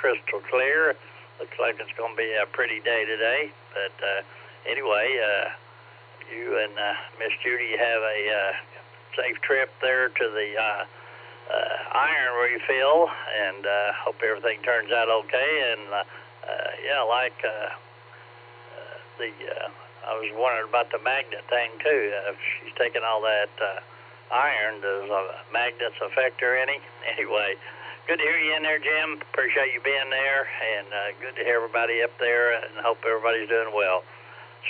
crystal clear. Looks like it's going to be a pretty day today. But anyway, you and Miss Judy have a safe trip there to the iron refill, and hope everything turns out okay. And yeah, like I was wondering about the magnet thing too. If she's taking all that iron, does magnets affect her any? Anyway, good to hear you in there, Jim. Appreciate you being there, and good to hear everybody up there, and hope everybody's doing well.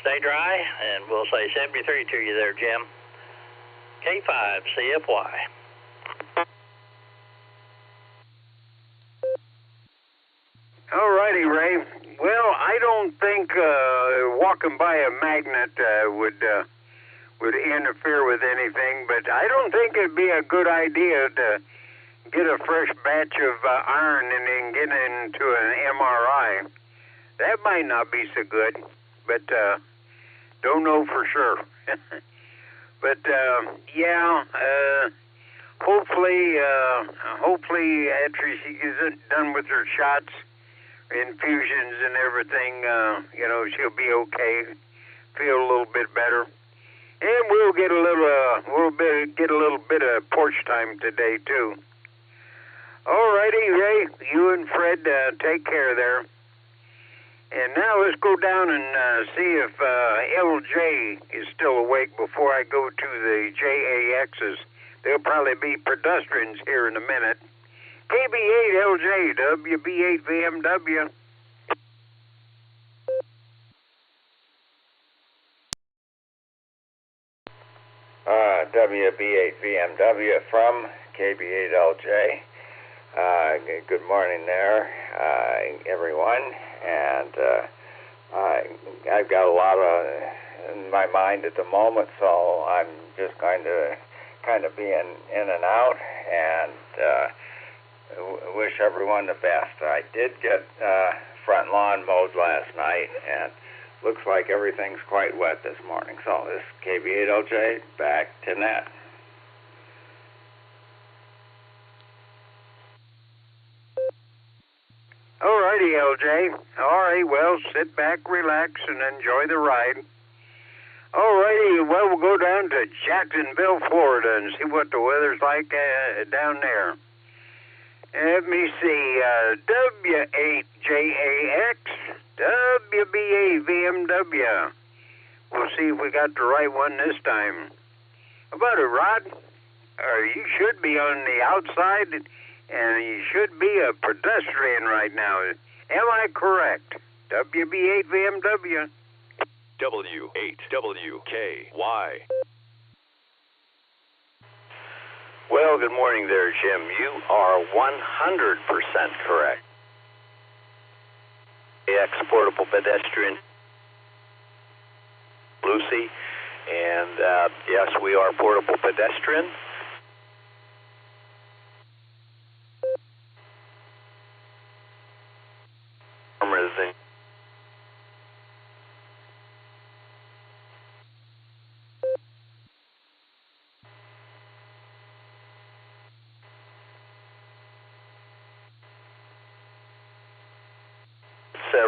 Stay dry, and we'll say 73 to you there, Jim. K5 CFY. All righty, Ray. Well, I don't think walking by a magnet would interfere with anything, but I don't think it'd be a good idea to get a fresh batch of iron and then get into an MRI. That might not be so good, but don't know for sure. But yeah, hopefully after she gets done with her shots, infusions and everything, she'll be okay, feel a little bit better, and we'll get a little bit of porch time today too. All righty, Ray, you and Fred take care there. And now let's go down and see if LJ is still awake before I go to the JAXs. There'll probably be pedestrians here in a minute. KB8LJ, WB8VMW. WB8VMW from KB8LJ. Good morning there, everyone. And I've got a lot in my mind at the moment, so I'm just going to kind of be in and out, and wish everyone the best. I did get front lawn mowed last night, and looks like everything's quite wet this morning. So this is KB8LJ, back to net. All righty, LJ. All right, well, sit back, relax, and enjoy the ride. All righty, well, we'll go down to Jacksonville, Florida, and see what the weather's like down there. Let me see, W8JAX, WB8VMW. We'll see if we got the right one this time. How about it, Rod? You should be on the outside, and you should be a pedestrian right now. Am I correct? WB8VMW. W8WKY. Well, good morning there, Jim. You are 100% correct. AX Portable Pedestrian, Lucy, and yes, we are portable pedestrian.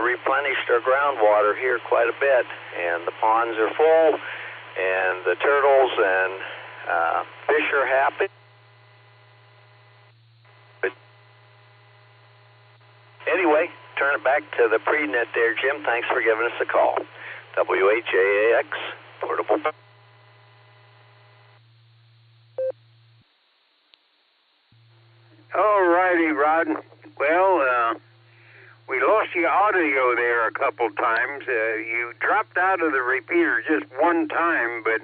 Replenished our groundwater here quite a bit, and the ponds are full, and the turtles and fish are happy. But anyway, turn it back to the pre-net there, Jim. Thanks for giving us a call. WHAAX, portable. All righty, Rod. Well, we lost your audio there a couple times. You dropped out of the repeater just one time, but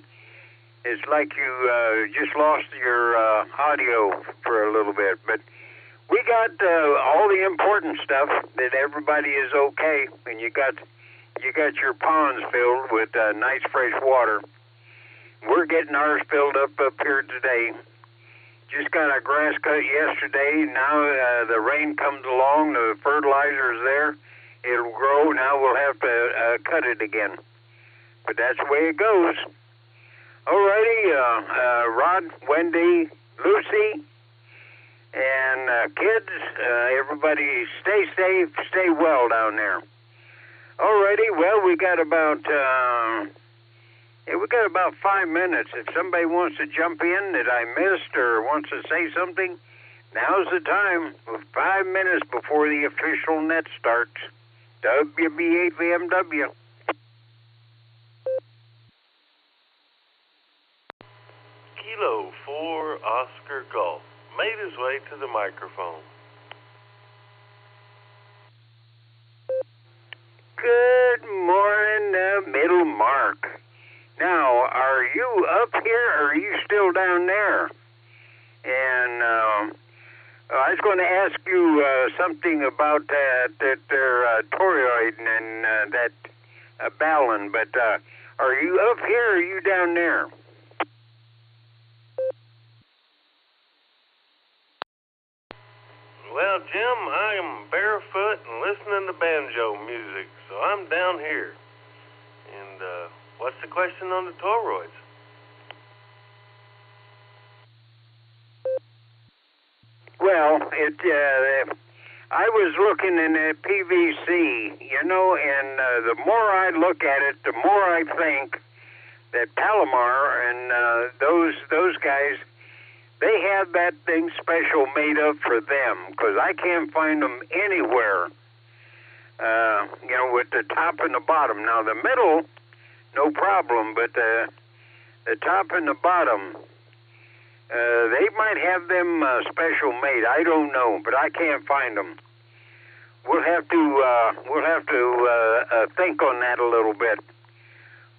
it's like you just lost your audio for a little bit. But we got all the important stuff, that everybody is okay, and you got your ponds filled with nice fresh water. We're getting ours filled up here today. Just got our grass cut yesterday. Now the rain comes along, the fertilizer's there. It'll grow. Now we'll have to cut it again. But that's the way it goes. All righty, Rod, Wendy, Lucy, And kids, everybody stay safe, stay well down there. Alrighty, well, we got about 5 minutes. If somebody wants to jump in that I missed or wants to say something, now's the time. 5 minutes before the official net starts. WB8VMW. Kilo 4 Oscar Golf made his way to the microphone. Good morning, Middle Mark. Now, are you up here or are you still down there? And I was going to ask you something about that toroid and that balun, but are you up here or are you down there? Well, Jim, I am barefoot and listening to banjo music, so I'm down here. And what's the question on the toroids? Well, I was looking in the PVC, and the more I look at it, the more I think that Palomar and those guys, they have that thing special made up for them, because I can't find them anywhere, with the top and the bottom. Now, the middle, no problem, but the top and the bottom, they might have them special made. I don't know, but I can't find them. We'll have to think on that a little bit.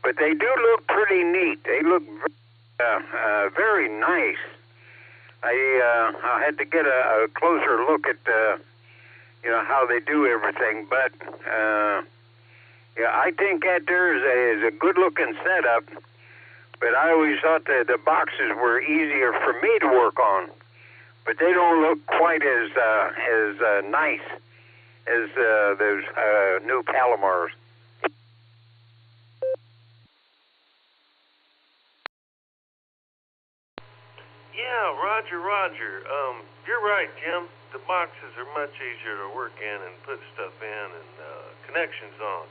But they do look pretty neat. They look very nice. I had to get a closer look at how they do everything. But I think that there is a good looking setup. But I always thought that the boxes were easier for me to work on. But they don't look quite as nice as those new Palomars. Yeah, Roger. You're right, Jim. The boxes are much easier to work in and put stuff in and connections on.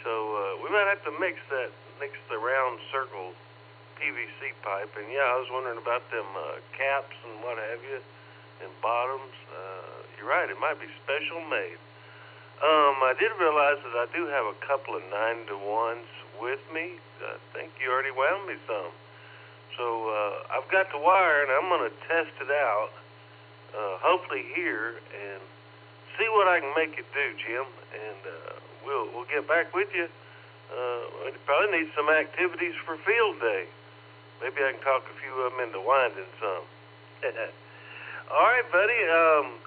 So we might have to mix the round circle PVC pipe. And yeah, I was wondering about them caps and what have you, and bottoms. You're right, it might be special made. I did realize that I do have a couple of 9-to-1s with me. I think you already wound me some. So I've got the wire, and I'm going to test it out, hopefully here, and see what I can make it do, Jim. And we'll get back with you. We probably need some activities for field day. Maybe I can talk a few of them into winding some. All right, buddy.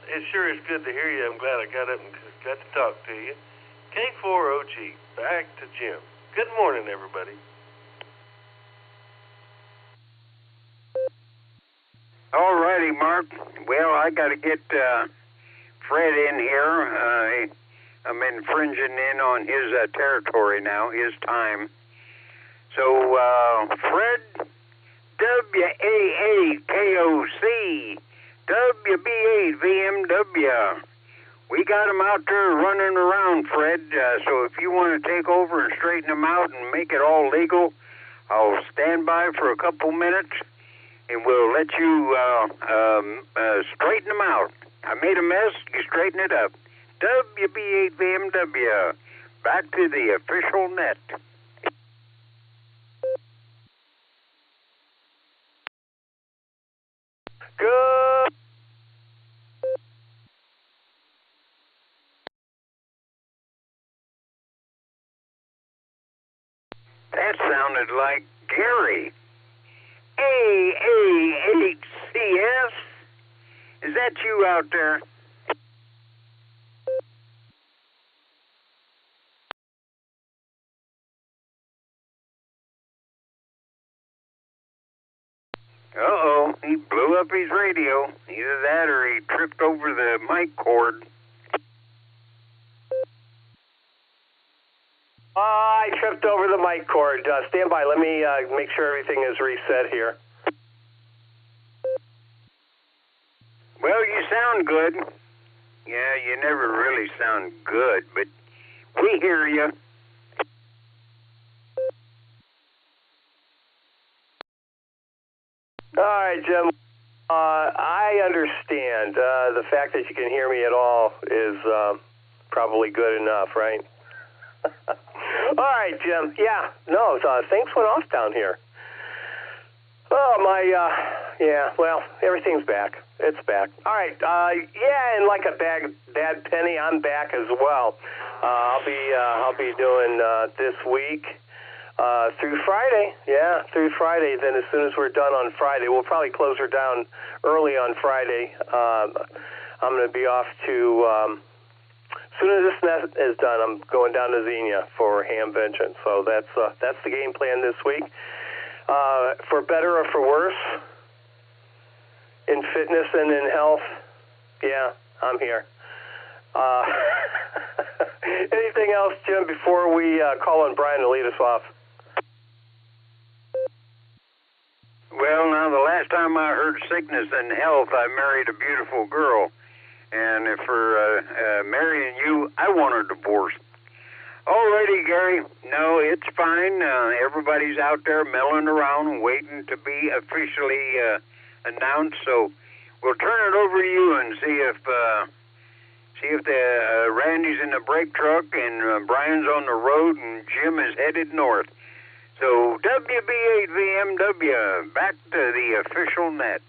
It sure is good to hear you. I'm glad I got up and got to talk to you. K4OG, back to Jim. Good morning, everybody. All righty, Mark. Well, I got to get Fred in here. I'm infringing in on his territory now, his time. So, Fred, WAAKOC, WB8VMW. We got them out there running around, Fred. So if you want to take over and straighten them out and make it all legal, I'll stand by for a couple minutes. And we'll let you straighten them out. I made a mess, you straighten it up. WB8VMW, back to the official net. Good. That sounded like Gary. AAHCS? Is that you out there? Uh-oh, he blew up his radio. Either that or he tripped over the mic cord. I tripped over the mic cord. Stand by. Let me make sure everything is reset here. Well, good? Yeah, you never really sound good, but we hear you. All right, Jim. I understand. The fact that you can hear me at all is probably good enough, right? All right, Jim. Yeah, no, things went off down here. Oh, yeah, well, everything's back. It's back. All right, yeah, and like a bad penny, I'm back as well. I'll be doing this week through Friday. Yeah, through Friday. Then as soon as we're done on Friday, we'll probably close her down early on Friday. I'm going to be off to, as soon as this net is done, I'm going down to Xenia for ham vengeance. So that's the game plan this week. For better or for worse, in fitness and in health, yeah, I'm here. Anything else, Jim, before we call on Brian to lead us off? Well, now, the last time I heard sickness and health, I married a beautiful girl. And for marrying you, I want a divorce. Alrighty, Gary. No, it's fine. Everybody's out there milling around waiting to be officially announced. So we'll turn it over to you and see if the Randy's in the brake truck and Brian's on the road and Jim is headed north. So WB8VMW, back to the official net.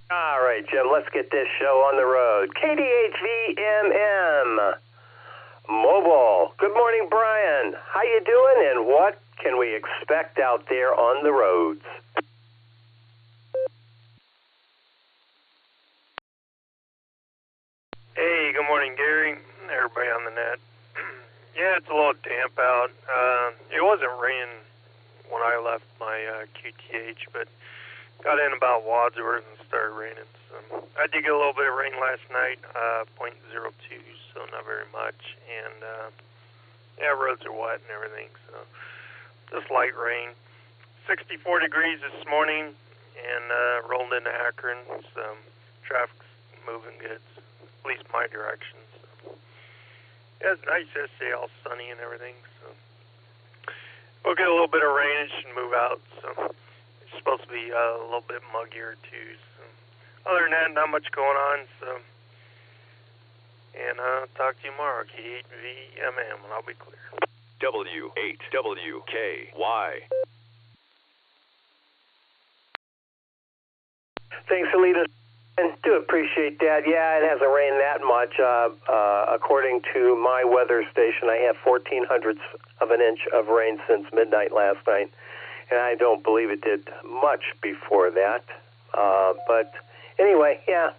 All right, Jim, let's get this show on the road. KDHVMM Mobile. Good morning, Brian. How you doing, and what can we expect out there on the roads? Hey, good morning, Gary. Everybody on the net. Yeah, it's a little damp out. It wasn't raining when I left my QTH, but got in about Wadsworth and started raining. So I did get a little bit of rain last night, 0.02, so not very much. And yeah, roads are wet and everything, so just light rain. 64 degrees this morning, and rolled into Akron, so traffic's moving good, at least my direction. So yeah, it's nice yesterday, all sunny and everything. So we'll get a little bit of rain and should move out. So it's supposed to be a little bit muggier too. So other than that, not much going on. So and talk to you tomorrow, K8VMM, and I'll be clear. W8WKY. Thanks for leading us. And do appreciate that. Yeah, it hasn't rained that much. According to my weather station, I have 0.14 of an inch of rain since midnight last night, and I don't believe it did much before that. But anyway, yeah,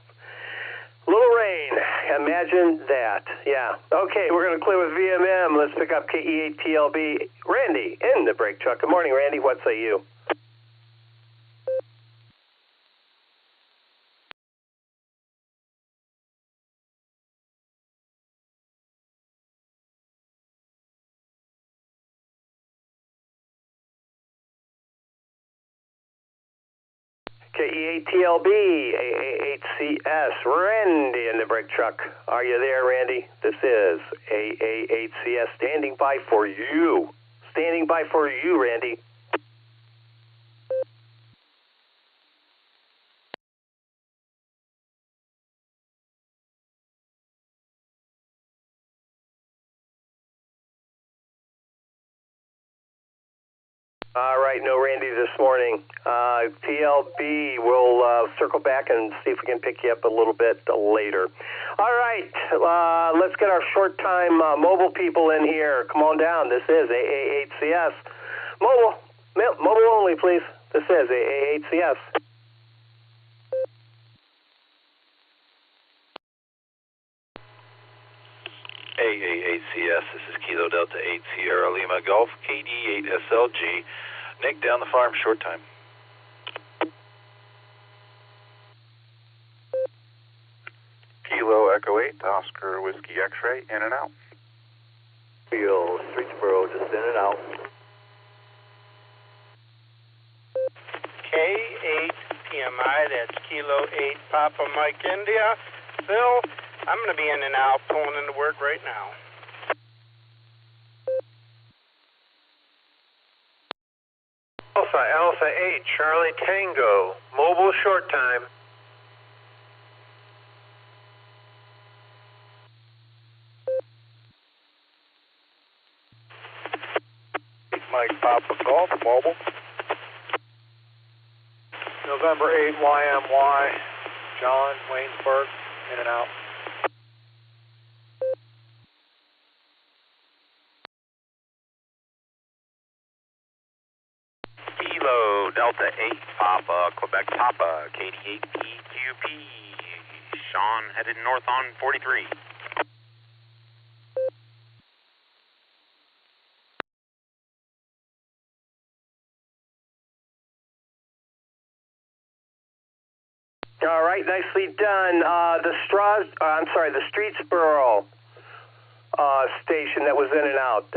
little rain. Imagine that. Yeah. Okay, we're going to clear with VMM. Let's pick up KE8TLB. Randy in the brake truck. Good morning, Randy. What say you? KE8TLB, AA8CS, Randy in the brake truck. Are you there, Randy? This is AA8CS standing by for you. Standing by for you, Randy. All right, no Randy this morning. TLB, we'll circle back and see if we can pick you up a little bit later. All right, let's get our short-time mobile people in here. Come on down. This is AA8CS. Mobile only, please. This is AA8CS. AA8CS, this is Kilo Delta 8 Sierra Lima Golf, KD8SLG. Nick down the farm, short time. Kilo Echo 8, Oscar Whiskey X-Ray, in and out. Kilo Streetsboro, just in and out. PMI, that's Kilo 8 Papa Mike India. Phil, I'm going to be in and out, pulling into work right now. Alpha 8, Charlie Tango, mobile short time. Mike Papa Golf, mobile. November 8, YMY, John, Waynesburg, in and out. Kilo Delta 8 Papa, Quebec Papa, KD8 PQP. Sean headed north on 43. All right, nicely done. The Streetsboro station that was in and out.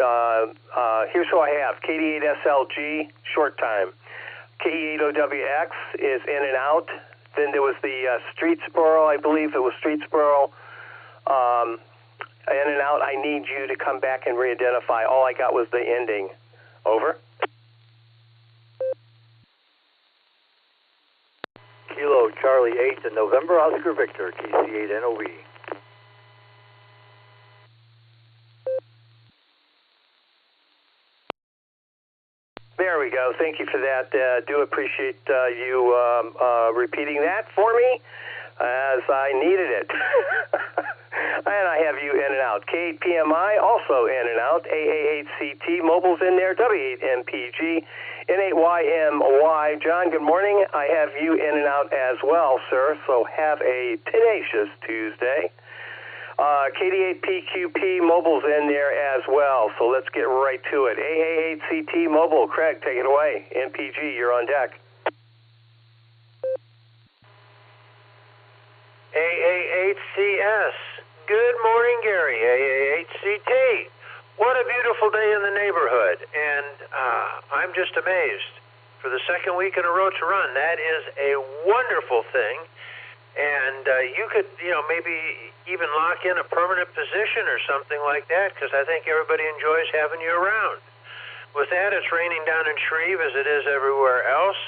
Here's who I have. KD8SLG, short time. KE8OWX is in and out. Then there was the Streetsboro, I believe it was Streetsboro. In and out, I need you to come back and re-identify. All I got was the ending. Over. Kilo Charlie 8 in November, Oscar Victor, TC8NOV. There we go. Thank you for that. Do appreciate you repeating that for me, as I needed it. And I have you in and out. K8PMI also in and out. AA8CT, mobile's in there. W8MPG, N8YMY. John, good morning. I have you in and out as well, sir. So have a tenacious Tuesday. KD8PQP, mobile's in there as well. So let's get right to it. AA8CT, mobile. Craig, take it away. MPG, you're on deck. AA8CS. Good morning, Gary. AA8CT. What a beautiful day in the neighborhood. And I'm just amazed. For the second week in a row to run, that is a wonderful thing. And you could, maybe even lock in a permanent position or something like that, because I think everybody enjoys having you around. With that, it's raining down in Shreve as it is everywhere else.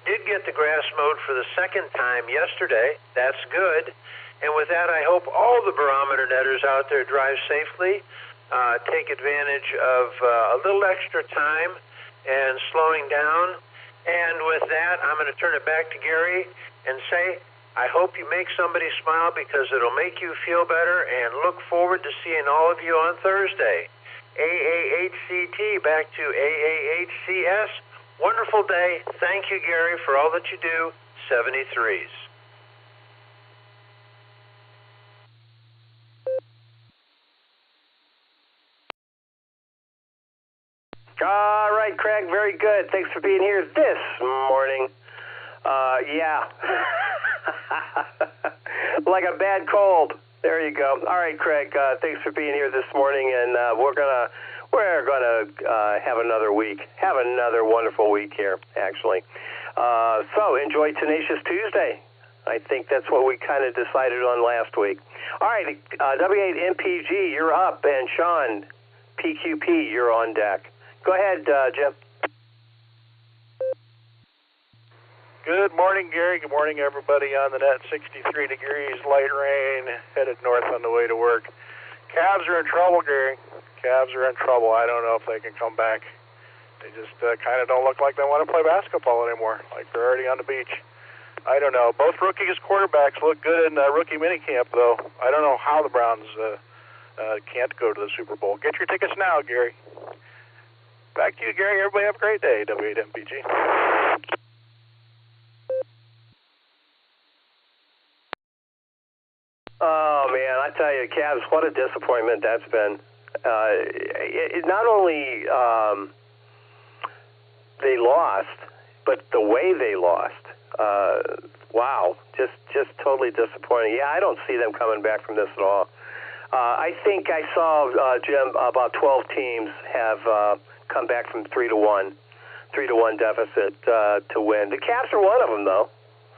Did get the grass mowed for the second time yesterday. That's good. And with that, I hope all the Barometer Netters out there drive safely, take advantage of a little extra time and slowing down. And with that, I'm going to turn it back to Gary and say, I hope you make somebody smile, because it'll make you feel better, and look forward to seeing all of you on Thursday. AA8CT back to AA8CS. Wonderful day. Thank you, Gary, for all that you do. 73s. All right, Craig, very good. Thanks for being here this morning. Yeah. Like a bad cold. There you go. All right, Craig, thanks for being here this morning, and we're gonna have another week. Have another wonderful week here, actually. So enjoy Tenacious Tuesday. I think that's what we kind of decided on last week. All right, W8MPG, you're up, and Sean, PQP, you're on deck. Go ahead, Jim. Good morning, Gary. Good morning, everybody on the net. 63 degrees, light rain, headed north on the way to work. Cavs are in trouble, Gary. Cavs are in trouble. I don't know if they can come back. They just kind of don't look like they want to play basketball anymore, like they're already on the beach. I don't know. Both rookies quarterbacks look good in rookie minicamp, though. I don't know how the Browns can't go to the Super Bowl. Get your tickets now, Gary. Back to you, Gary. Everybody have a great day. W8MPG. Oh, man, I tell you, Cavs, what a disappointment that's been. Not only they lost, but the way they lost. Wow, just totally disappointing. Yeah, I don't see them coming back from this at all. I think I saw, Jim, about 12 teams have come back from 3-1 deficit to win. The Cavs are one of them, though.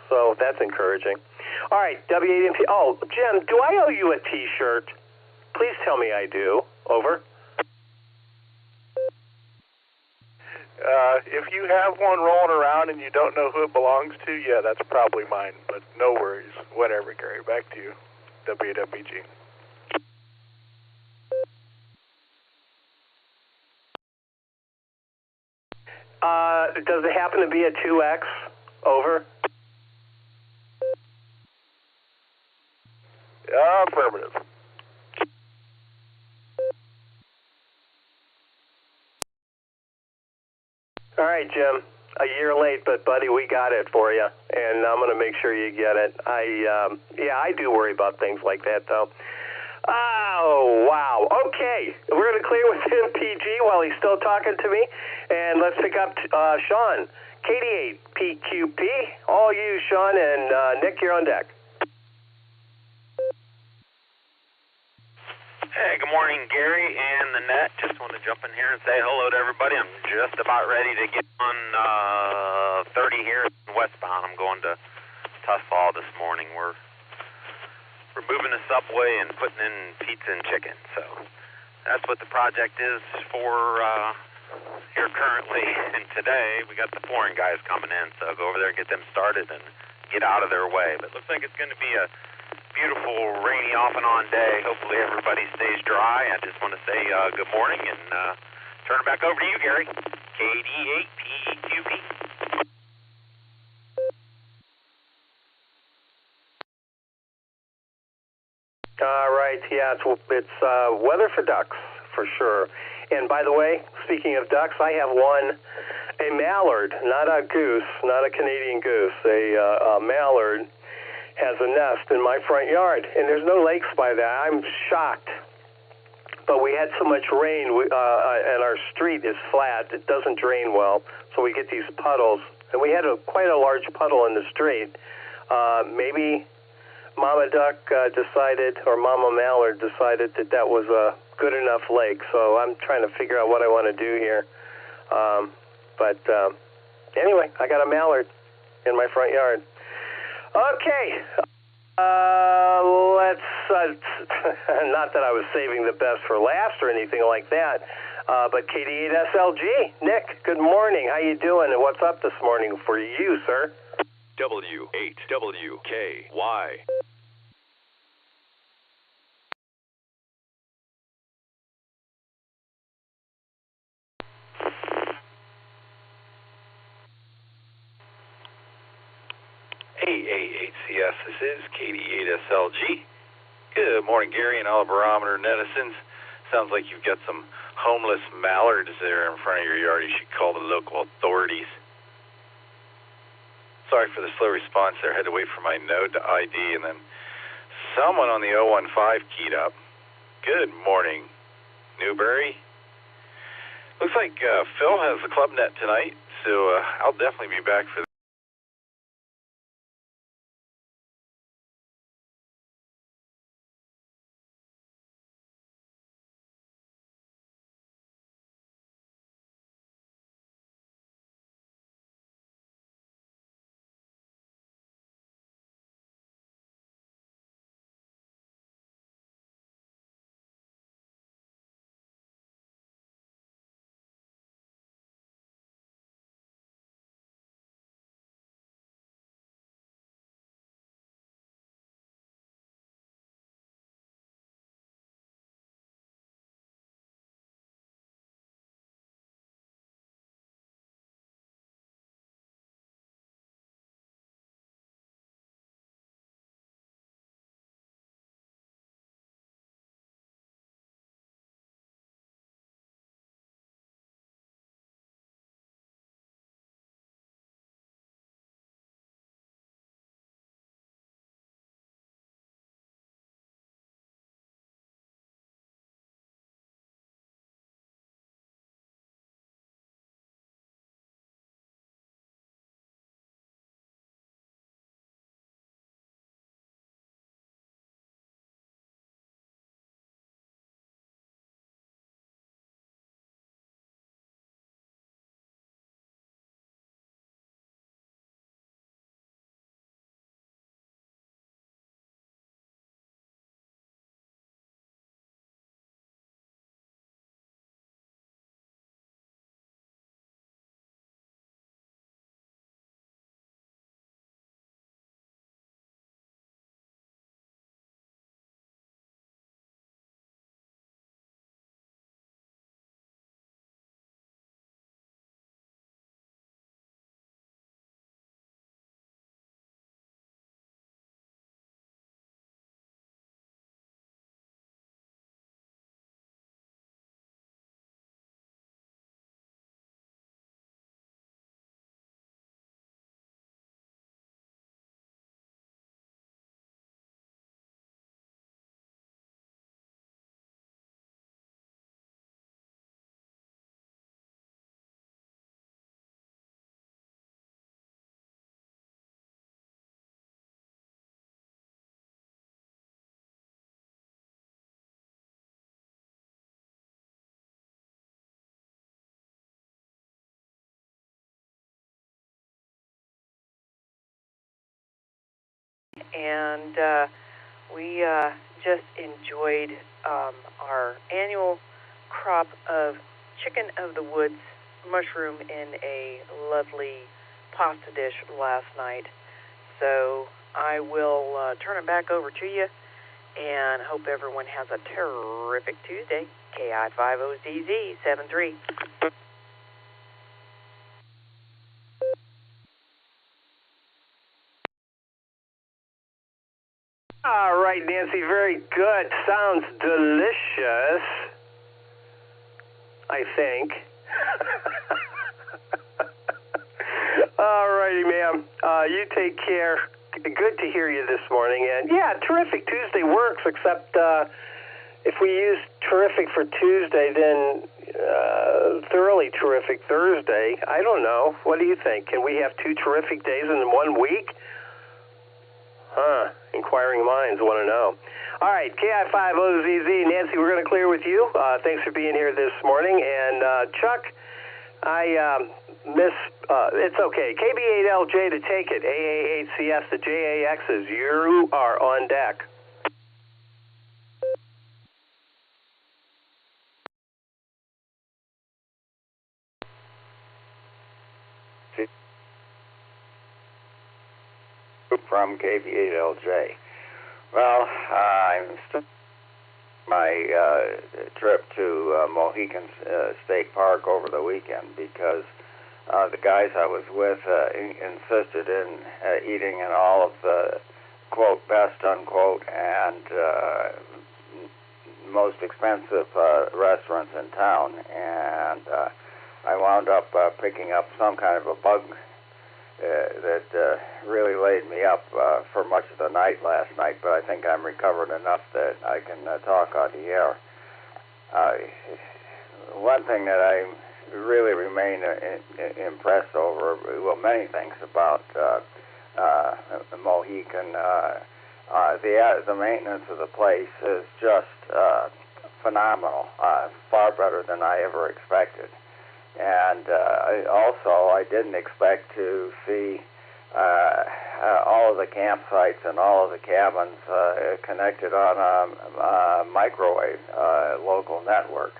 so that's encouraging. All right, W8MP. Oh, Jim, do I owe you a T-shirt? Please tell me I do. Over. If you have one rolling around and you don't know who it belongs to, yeah, that's probably mine. But no worries. Whatever, Gary. Back to you. WWG. Does it happen to be a 2X? Over. Affirmative. All right, Jim. A year late, but buddy, we got it for you, and I'm going to make sure you get it. I do worry about things like that, though. Oh, wow. Okay, we're going to clear with MPG while he's still talking to me, and let's pick up Sean, KD8PQP. All you, Sean, and Nick, you're on deck. Hey, good morning, Gary and the net. Just want to jump in here and say hello to everybody. I'm just about ready to get on 30 here westbound. I'm going to Tussall this morning. We're moving the subway and putting in pizza and chicken. So that's what the project is for here currently. And today we got the flooring guys coming in, so I'll go over there and get them started and get out of their way. But it looks like it's going to be a beautiful, rainy, off and on day. Hopefully everybody stays dry. I just want to say good morning and turn it back over to you, Gary. KD8PQP. All right, yeah, it's weather for ducks, for sure. And by the way, speaking of ducks, I have a mallard, not a goose, not a Canadian goose, a mallard has a nest in my front yard, and there's no lakes by that. I'm shocked. But we had so much rain, and our street is flat. It doesn't drain well, so we get these puddles. And we had quite a large puddle in the street. Maybe Mama Duck decided, or Mama Mallard decided that was a good enough lake. So I'm trying to figure out what I want to do here. But anyway, I got a mallard in my front yard. Okay, let's, not that I was saving the best for last or anything like that, but KD8SLG, Nick, good morning. How you doing, and what's up this morning for you, sir? W8WKY. AAHCS, this is KD8SLG. Good morning, Gary and all the Barometer netizens. Sounds like you've got some homeless mallards there in front of your yard. You should call the local authorities. Sorry for the slow response there. I had to wait for my node to ID, and then someone on the 015 keyed up. Good morning, Newberry. Looks like Phil has the club net tonight, so I'll definitely be back for and we just enjoyed our annual crop of chicken of the woods mushroom in a lovely pasta dish last night. So I will turn it back over to you, and hope everyone has a terrific Tuesday. KI50ZZ73. All right, Nancy, very good. Sounds delicious, I think. All righty, ma'am. You take care. Good to hear you this morning. And yeah, terrific Tuesday works, except if we use terrific for Tuesday, then thoroughly terrific Thursday. I don't know. What do you think? Can we have 2 terrific days in 1 week? Inquiring minds want to know. All right, KI50ZZ. Nancy, we're going to clear with you. Thanks for being here this morning. And Chuck, it's okay. KB8LJ to take it. AA8CS to JAXs. You are on deck. From KB8LJ. Well, I'm still my trip to Mohican State Park over the weekend because the guys I was with insisted in eating in all of the, quote, best, unquote, and most expensive restaurants in town. And I wound up picking up some kind of a bug that really laid me up for much of the night last night, but I think I'm recovered enough that I can talk on the air. One thing that I really remain impressed over, well, many things about Mohican, the maintenance of the place is just phenomenal, far better than I ever expected. And also, I didn't expect to see all of the campsites and all of the cabins connected on a microwave local network,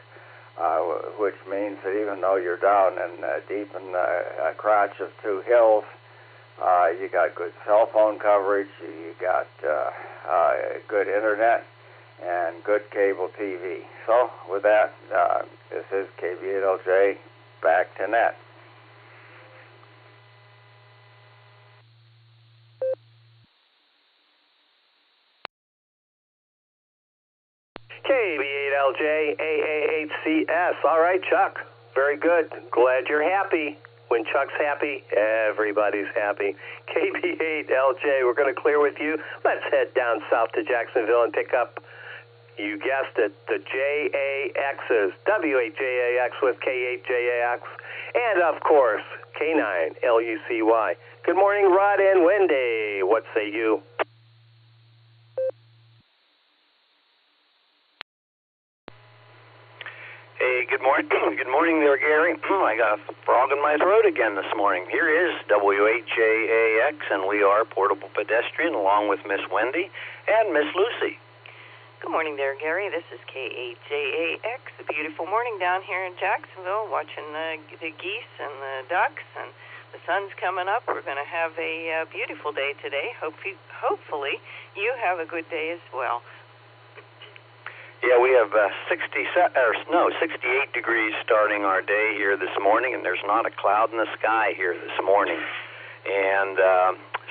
which means that even though you're down in deep in a crotch of 2 hills, you got good cell phone coverage, you got good internet, and good cable TV. So, with that, this is KB8LJ. Back to net. KB8LJ, AA8CS. All right, Chuck. Very good. Glad you're happy. When Chuck's happy, everybody's happy. KB8LJ, we're going to clear with you. Let's head down south to Jacksonville and pick up, you guessed it, the JAXs, W8JAX with K8JAX, and of course, K9LUCY. Good morning, Rod and Wendy. What say you? Hey, good morning. Good morning there, Gary. I got a frog in my throat again this morning. Here is W8JAX, and we are Portable Pedestrian, along with Miss Wendy and Miss Lucy. Good morning there, Gary. This is K8JAX. A beautiful morning down here in Jacksonville, watching the geese and the ducks, and the sun's coming up. We're going to have a beautiful day today. Hopefully, you have a good day as well. Yeah, we have 68 degrees starting our day here this morning, and there's not a cloud in the sky here this morning. And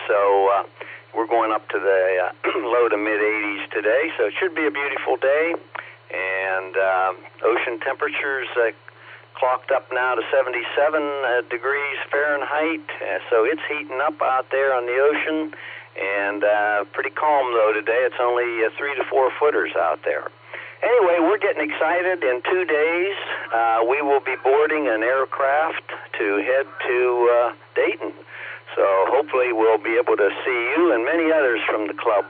so we're going up to the low to mid-80s today, so it should be a beautiful day. And ocean temperatures clocked up now to 77 degrees Fahrenheit, so it's heating up out there on the ocean. And pretty calm, though, today. It's only 3 to 4 footers out there. Anyway, we're getting excited. In 2 days, we will be boarding an aircraft to head to Dayton. So hopefully we'll be able to see you and many others from the club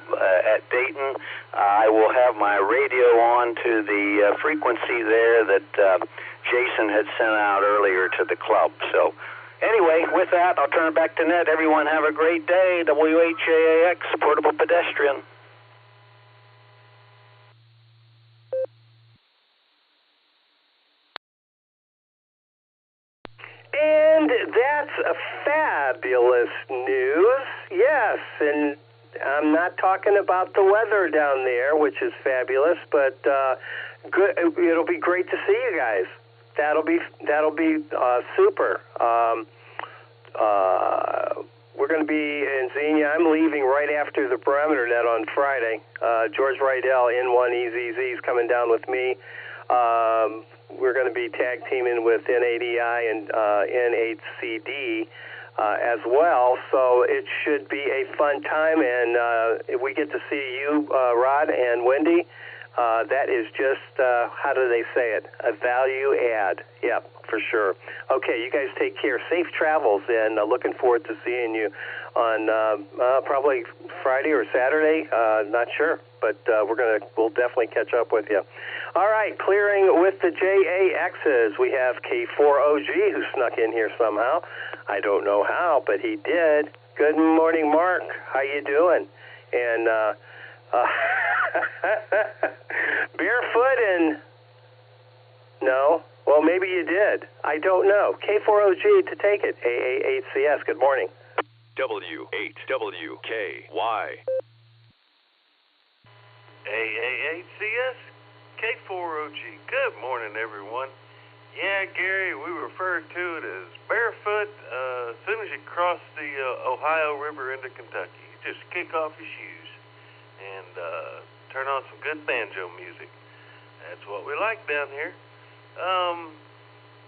at Dayton. I will have my radio on to the frequency there that Jason had sent out earlier to the club. So Anyway, with that, I'll turn it back to Ned. Everyone have a great day. WHAAX, Portable Pedestrian. And that's a fabulous news. Yes, and I'm not talking about the weather down there, which is fabulous, but good. It'll be great to see you guys. That'll be super. We're going to be in Xenia. I'm leaving right after the Barometer Net on Friday. George Rydell, N1EZZ, is coming down with me. We're going to be tag teaming with N8EI and N8CD as well, so it should be a fun time, and if we get to see you, Rod and Wendy, that is just, how do they say it, a value add. Yep, for sure. Okay, you guys take care. Safe travels, and looking forward to seeing you on probably Friday or Saturday, not sure, but we'll definitely catch up with you. All right, clearing with the JAXs. We have K4OG who snuck in here somehow. I don't know how, but he did. Good morning, Mark. How you doing? And barefoot and no? Well, maybe you did. I don't know. K4OG to take it. AA8CS. Good morning. W8WKY. AA8CS, K4OG. Good morning, everyone. Yeah, Gary, we refer to it as barefoot as soon as you cross the Ohio River into Kentucky. You just kick off your shoes and turn on some good banjo music. That's what we like down here.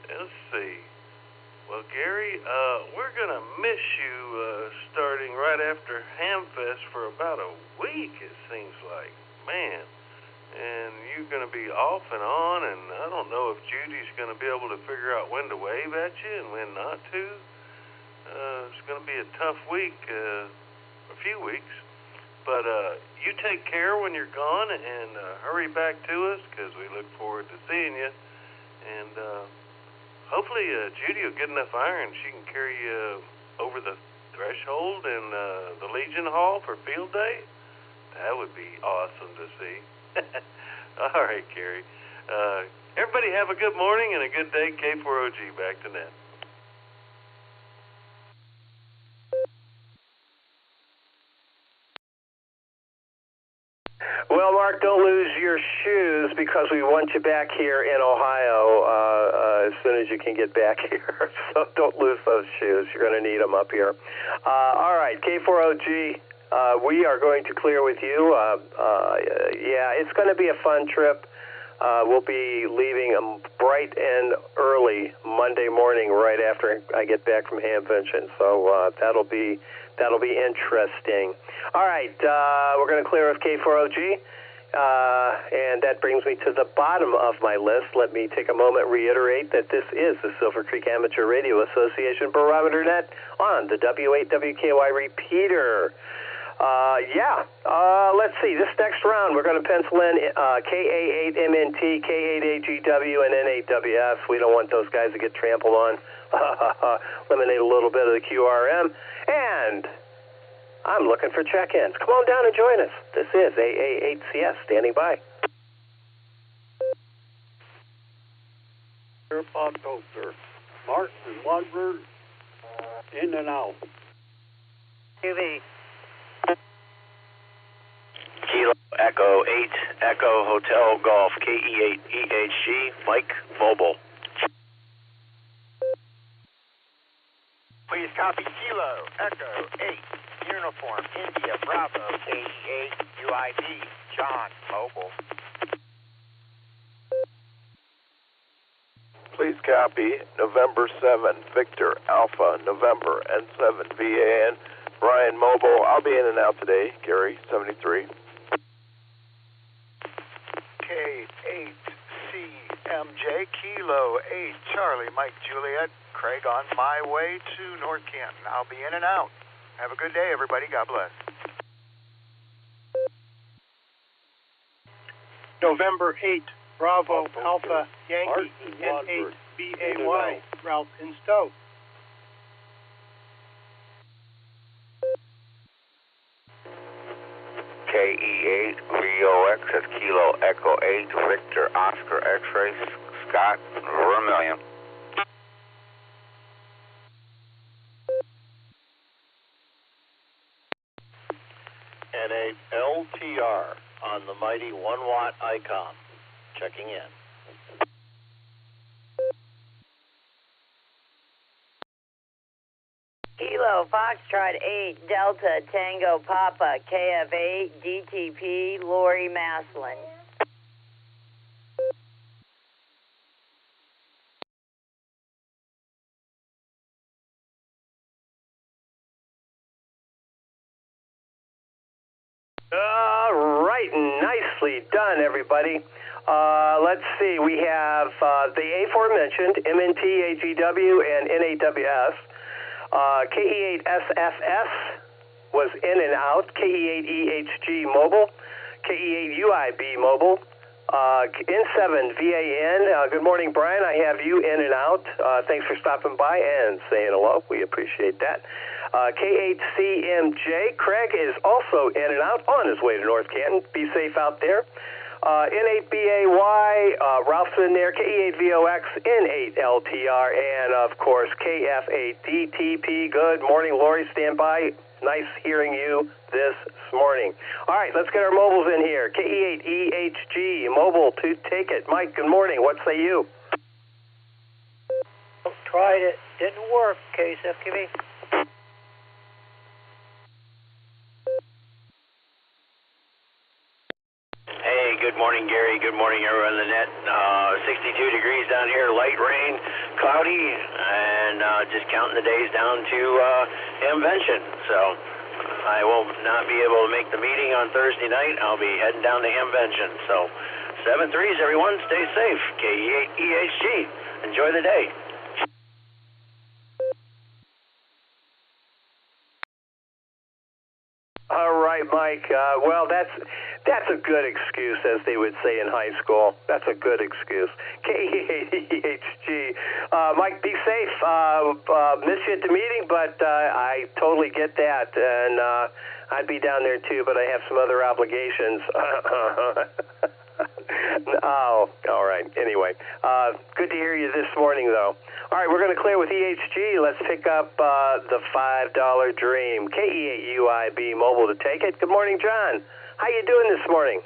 Let's see. Well, Gary, we're going to miss you starting right after Hamfest for about a week, it seems like. Man. And you're going to be off and on, and I don't know if Judy's going to be able to figure out when to wave at you and when not to. It's going to be a tough week, a few weeks. But you take care when you're gone, and hurry back to us, because we look forward to seeing you. And hopefully Judy will get enough iron she can carry you over the threshold in the Legion Hall for field day. That would be awesome to see. All right, Gary. Everybody have a good morning and a good day. K4OG, back to Ned. Well, Mark, don't lose your shoes because we want you back here in Ohio as soon as you can get back here. So don't lose those shoes. You're going to need them up here. All right, K4OG. We are going to clear with you. Yeah, it's going to be a fun trip. We'll be leaving bright and early Monday morning, right after I get back from Hamvention. So that'll be interesting. All right, we're going to clear with K4OG, and that brings me to the bottom of my list. Let me take a moment, reiterate that this is the Silvercreek Amateur Radio Association Barometer Net on the W8WKY repeater. Let's see. This next round, we're going to pencil in KA8MNT, K8AGW, and N8WS. We don't want those guys to get trampled on. Eliminate a little bit of the QRM. And I'm looking for check-ins. Come on down and join us. This is AA8CS standing by. AirPod toaster. Mark and Wadsworth, in and out. QV. Kilo Echo 8 Echo Hotel Golf KE8 EHG Mike Mobile. Please copy Kilo Echo 8 Uniform India Bravo KE8 UID John Mobile. Please copy November 7 Victor Alpha November N7 VAN Brian Mobile. I'll be in and out today. Gary 73. K8CMJ Kilo 8 Charlie Mike Juliet Craig on my way to North Canton. I'll be in and out. Have a good day, everybody. God bless. November 8 Bravo Alpha Yankee N8 BAY Ralph in Stowe. KE8 VOX, that's Kilo Echo 8, Victor Oscar X-Ray, Scott Vermillion. And a LTR on the mighty 1-watt icon. Checking in. Kilo Foxtrot 8 Delta Tango Papa KF8 DTP Lori Maslin. All right, nicely done, everybody. Let's see, we have the aforementioned MNT, AGW, and NAWS. KE8SFS was in and out. KE8EHG Mobile. KE8UIB Mobile. N7 VAN. Good morning, Brian. I have you in and out. Thanks for stopping by and saying hello. We appreciate that. K8CMJ. Craig is also in and out on his way to North Canton. Be safe out there. N8BAY, Ralph's in there, KE8VOX, N8LTR, and of course KF8DTP. Good morning, Lori, stand by. Nice hearing you this morning. All right, let's get our mobiles in here. KE8EHG, mobile to take it. Mike, good morning. What say you? Tried it. Didn't work, KSFQB. Hey, good morning, Gary. Good morning, everyone on the net. 62 degrees down here, light rain, cloudy, and just counting the days down to Hamvention. So I will not be able to make the meeting on Thursday night. I'll be heading down to Hamvention. So 7-3s, everyone. Stay safe. KE8EHG. Enjoy the day. All right, Mike. Well, that's a good excuse, as they would say in high school. That's a good excuse. KE8EHG. Mike, be safe. Miss you at the meeting, but I totally get that. And I'd be down there, too, but I have some other obligations. Oh, all right. Anyway, good to hear you this morning, though. All right, we're going to clear with EHG. Let's pick up the $5 Dream. KE8UIB Mobile to take it. Good morning, John. How you doing this morning?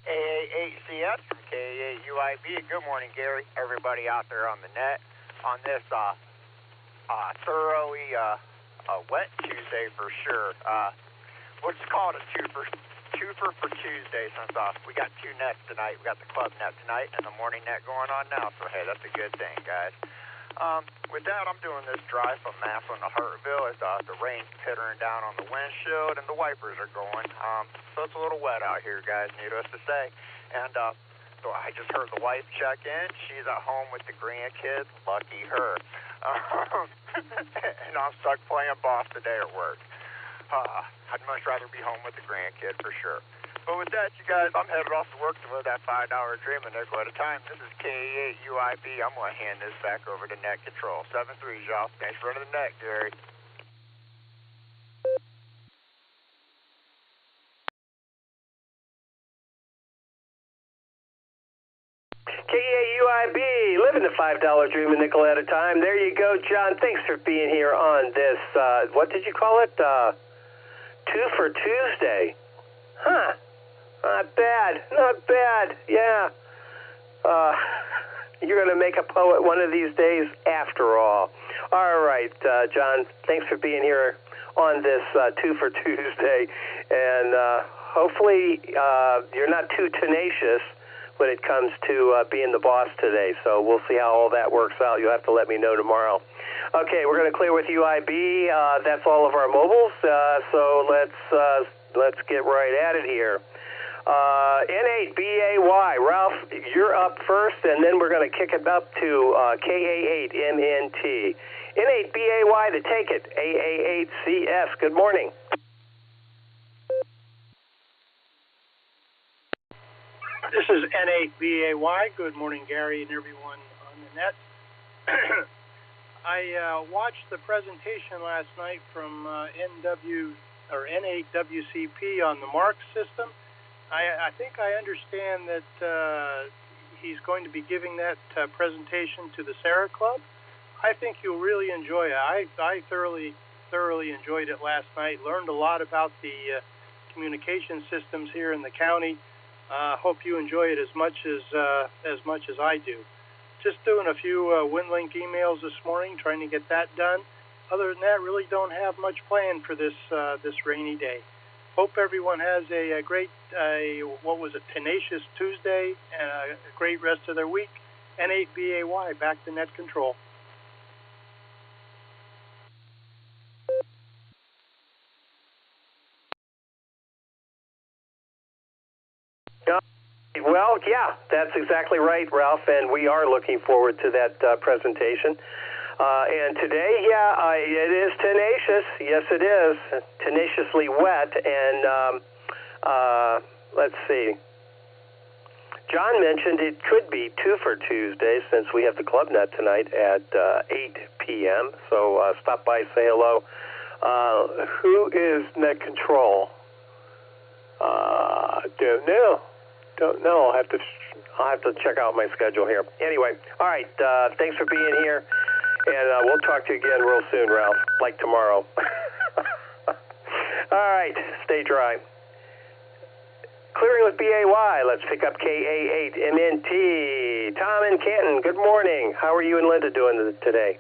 KA8CS from KA8UIB. Good morning, Gary. Everybody out there on the net on this thoroughly wet Tuesday for sure. We'll just call it a twofer for Tuesday since we got two nets tonight. We got the club net tonight and the morning net going on now. So hey, that's a good thing, guys. With that, I'm doing this drive from Maslin to Hartville as the rain's pittering down on the windshield and the wipers are going. So it's a little wet out here, guys, needless to say. And so I just heard the wife check in. She's at home with the grandkids. Lucky her. And I'm stuck playing boss today at work. I'd much rather be home with the grandkid for sure. But with that, you guys, I'm headed off to work to live that $5 dream a nickel at a time. This is KE8UIB. I'm going to hand this back over to net control. 7-3, y'all. Thanks for running the net, Gary. KE8UIB, living the $5 dream a nickel at a time. There you go, John. Thanks for being here on this, what did you call it? Two for Tuesday. Huh. Not bad. Not bad. Yeah. You're going to make a poet one of these days after all. All right, John, thanks for being here on this Two for Tuesday. And hopefully you're not too tenacious when it comes to being the boss today. So we'll see how all that works out. You'll have to let me know tomorrow. Okay, we're going to clear with UIB. That's all of our mobiles. So let's get right at it here. N8BAY. Ralph, you're up first, and then we're going to kick it up to KA8MNT. N8BAY to take it. AA8CS. Good morning. This is N8BAY. Good morning, Gary and everyone on the net. I watched the presentation last night from N8WCP on the Mark system. I think I understand that he's going to be giving that presentation to the Sarah Club. I think you'll really enjoy it. I thoroughly enjoyed it last night. Learned a lot about the communication systems here in the county. Hope you enjoy it as much as I do. Just doing a few WinLink emails this morning, trying to get that done. Other than that, really don't have much planned for this rainy day. Hope everyone has a great, tenacious Tuesday and a great rest of their week. N8BAY, back to net control. Well, yeah, that's exactly right, Ralph, and we are looking forward to that presentation. And today, it is tenacious. Yes, it is. Tenaciously wet. And let's see. John mentioned it could be 2 for Tuesday since we have the Club Net tonight at 8 p.m. So stop by, say hello. Who is net control? Don't know. I'll have to check out my schedule here. Anyway, all right. Thanks for being here. And we'll talk to you again real soon, Ralph, like tomorrow. All right, stay dry. Clearing with BAY, let's pick up KA8MNT. Tom in Canton, good morning. How are you and Linda doing today?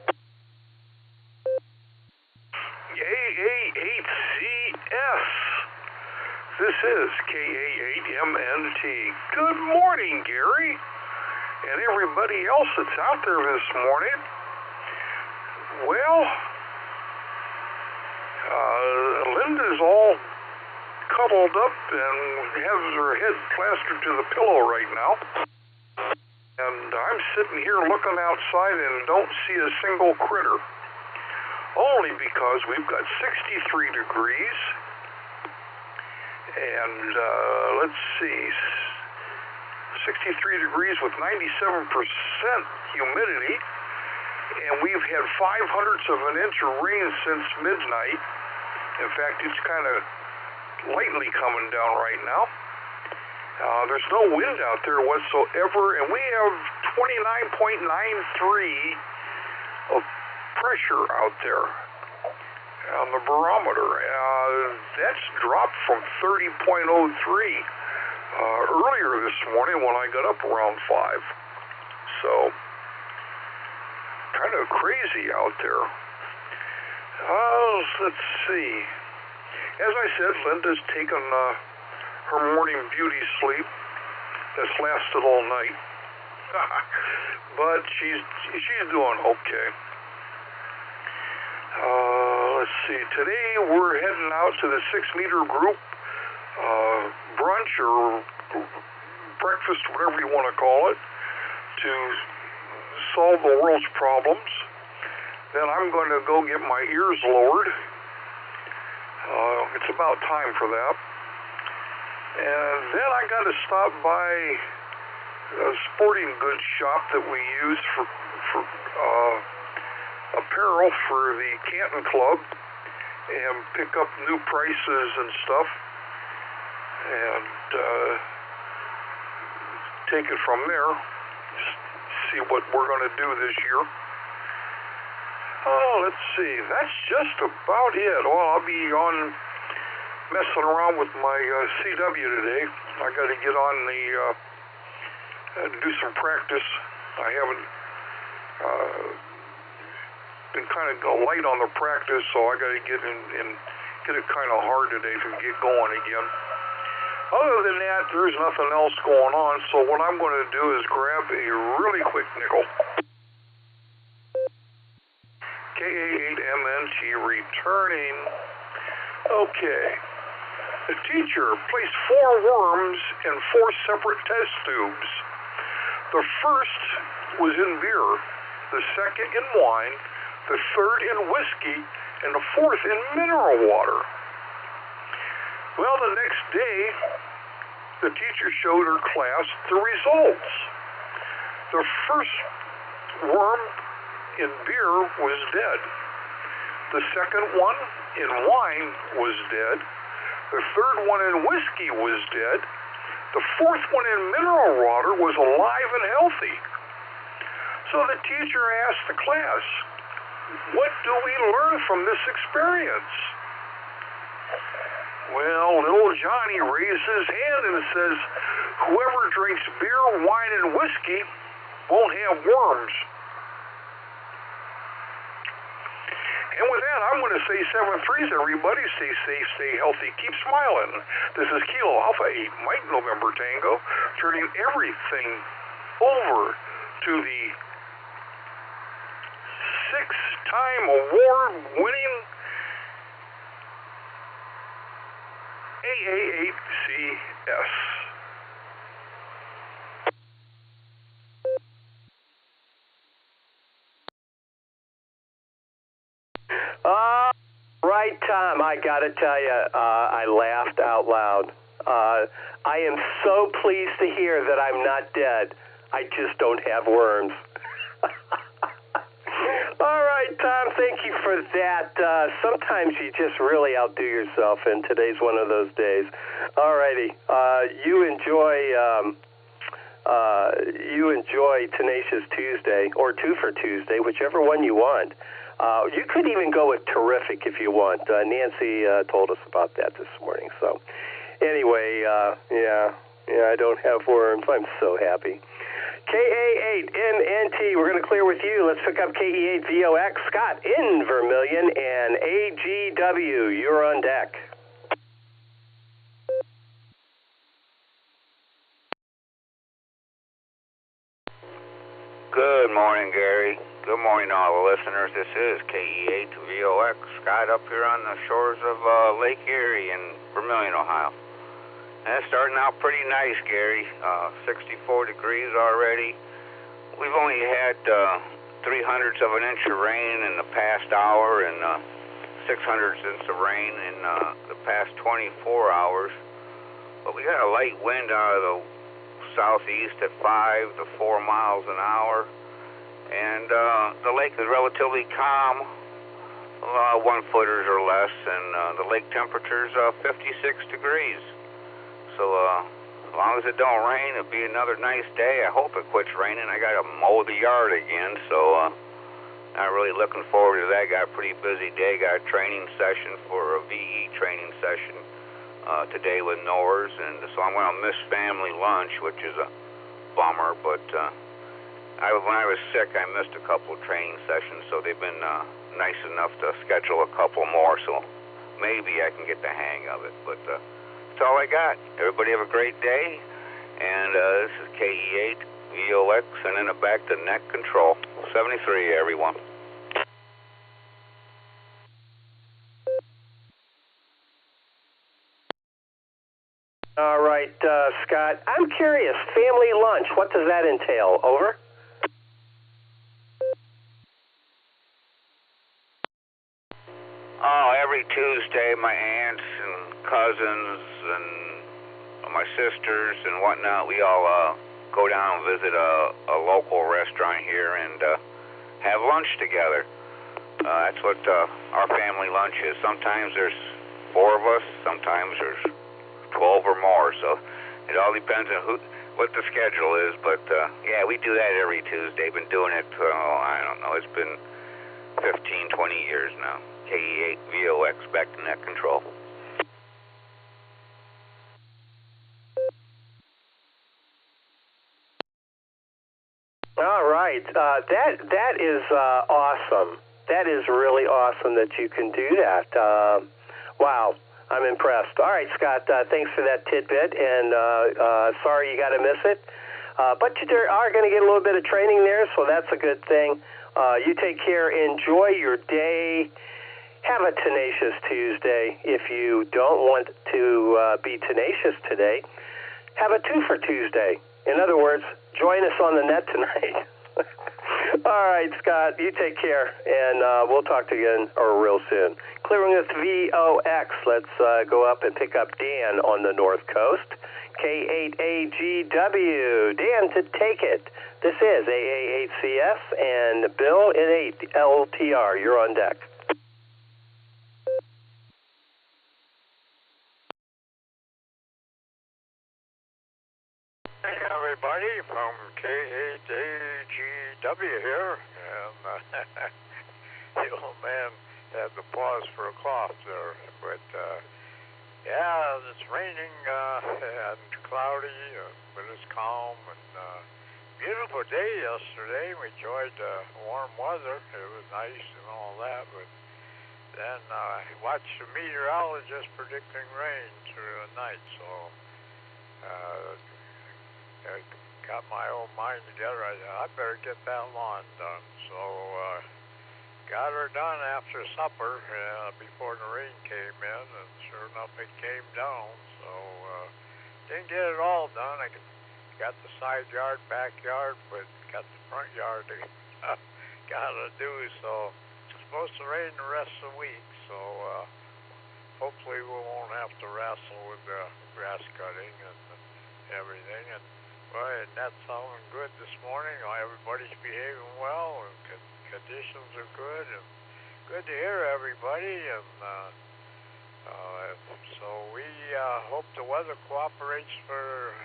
KA8CS. This is KA8MNT. Good morning, Gary, and everybody else that's out there this morning. Well, Linda's all cuddled up and has her head plastered to the pillow right now. And I'm sitting here looking outside and don't see a single critter. Only because we've got 63 degrees. And let's see, 63 degrees with 97% humidity. And we've had 0.05 of an inch of rain since midnight. In fact, it's kind of lightly coming down right now. There's no wind out there whatsoever, and we have 29.93 of pressure out there on the barometer. That's dropped from 30.03 earlier this morning when I got up around 5. So, kind of crazy out there. Let's see. As I said, Linda's taken her morning beauty sleep that's lasted all night. But she's doing okay. Let's see. Today we're heading out to the 6-meter group brunch or breakfast, whatever you want to call it, to solve the world's problems. Then I'm going to go get my ears lowered. It's about time for that. And then I got to stop by a sporting goods shop that we use for apparel for the Canton Club and pick up new prices and stuff and take it from there. See what we're going to do this year. Let's see. That's just about it. Well, I'll be on messing around with my CW today. I got to get on do some practice. I haven't been kind of light on the practice, so I got to get get it kind of hard today to get going again. Other than that, there's nothing else going on, so what I'm going to do is grab a really quick nickel. KA8MNT returning. Okay. The teacher placed 4 worms in 4 separate test tubes. The first was in beer, the second in wine, the third in whiskey, and the fourth in mineral water. Well, the next day, the teacher showed her class the results. The first worm in beer was dead. The second one in wine was dead. The third one in whiskey was dead. The fourth one in mineral water was alive and healthy. So the teacher asked the class, what do we learn from this experience? Well, little Johnny raised his hand and says, whoever drinks beer, wine, and whiskey won't have worms. And with that, I'm going to say 7-3s, everybody. Stay safe, stay healthy, keep smiling. This is Kilo Alpha 8, Mike November Tango, turning everything over to the 6-time award-winning AA8CS. Right, Tom. I got to tell you, I laughed out loud. I am so pleased to hear that I'm not dead. I just don't have worms. All right, Tom, thank you for that. Sometimes you just really outdo yourself, and today's one of those days. All righty. You enjoy Tenacious Tuesday, or Two for Tuesday, whichever one you want. You could even go with terrific if you want. Nancy told us about that this morning. So anyway, yeah, I don't have worms. I'm so happy. KA8NNT, we're going to clear with you. Let's pick up KE8VOX. Scott in Vermilion and AGW. You're on deck. Good morning, Gary. Good morning, all the listeners. This is KE8VOX, Scott, up here on the shores of Lake Erie in Vermilion, Ohio. And it's starting out pretty nice, Gary. 64 degrees already. We've only had 0.03 of an inch of rain in the past hour and 0.06 of rain in the past 24 hours. But we got a light wind out of the southeast at 5 to 4 miles an hour. And the lake is relatively calm, 1-footers or less, and the lake temperature's 56 degrees. So as long as it don't rain, it'll be another nice day. I hope it quits raining. I got to mow the yard again, so not really looking forward to that. Got a pretty busy day. Got a training session for a VE training session today with Norse, and so I'm going to miss family lunch, which is a bummer, but when I was sick, I missed a couple of training sessions, so they've been nice enough to schedule a couple more, so maybe I can get the hang of it. But that's all I got. Everybody have a great day, and this is KE8VOX, and then back to net control. 73, everyone. All right, Scott, I'm curious, family lunch, what does that entail? Over? Oh, every Tuesday, my aunts and cousins and my sisters and whatnot, we all go down and visit a local restaurant here and have lunch together. That's what our family lunch is. Sometimes there's 4 of us, sometimes there's 12 or more, so it all depends on what the schedule is. But yeah, we do that every Tuesday. Been doing it, I don't know, it's been 15, 20 years now. KE8VOX, back to net control. All right, that is awesome. That is really awesome that you can do that. Wow, I'm impressed. All right, Scott, thanks for that tidbit, and sorry you got to miss it. But you are going to get a little bit of training there, so that's a good thing. You take care. Enjoy your day. Have a tenacious Tuesday. If you don't want to be tenacious today, have a 2 for Tuesday. In other words, join us on the net tonight. All right, Scott, you take care, and we'll talk to you again real soon. Clearing with VOX, let's go up and pick up Dan on the North Coast. K8AGW. Dan, to take it. This is AA8CS and Bill in 8LTR. You're on deck. Hey everybody, from K8AGW here, and the old man had to pause for a cough there, but yeah, it's raining and cloudy, but it's calm, and beautiful day yesterday. We enjoyed warm weather. It was nice and all that, but then I watched the meteorologist predicting rain through the night, so I got my own mind together. I better get that lawn done. So got her done after supper before the rain came in, and sure enough it came down. So didn't get it all done. I got the side yard, backyard, but got the front yard to gotta do. So it's supposed to rain the rest of the week. So hopefully we won't have to wrestle with the grass cutting and everything. And boy, that's sounding good this morning. Everybody's behaving well, and conditions are good, and good to hear everybody. And so we hope the weather cooperates for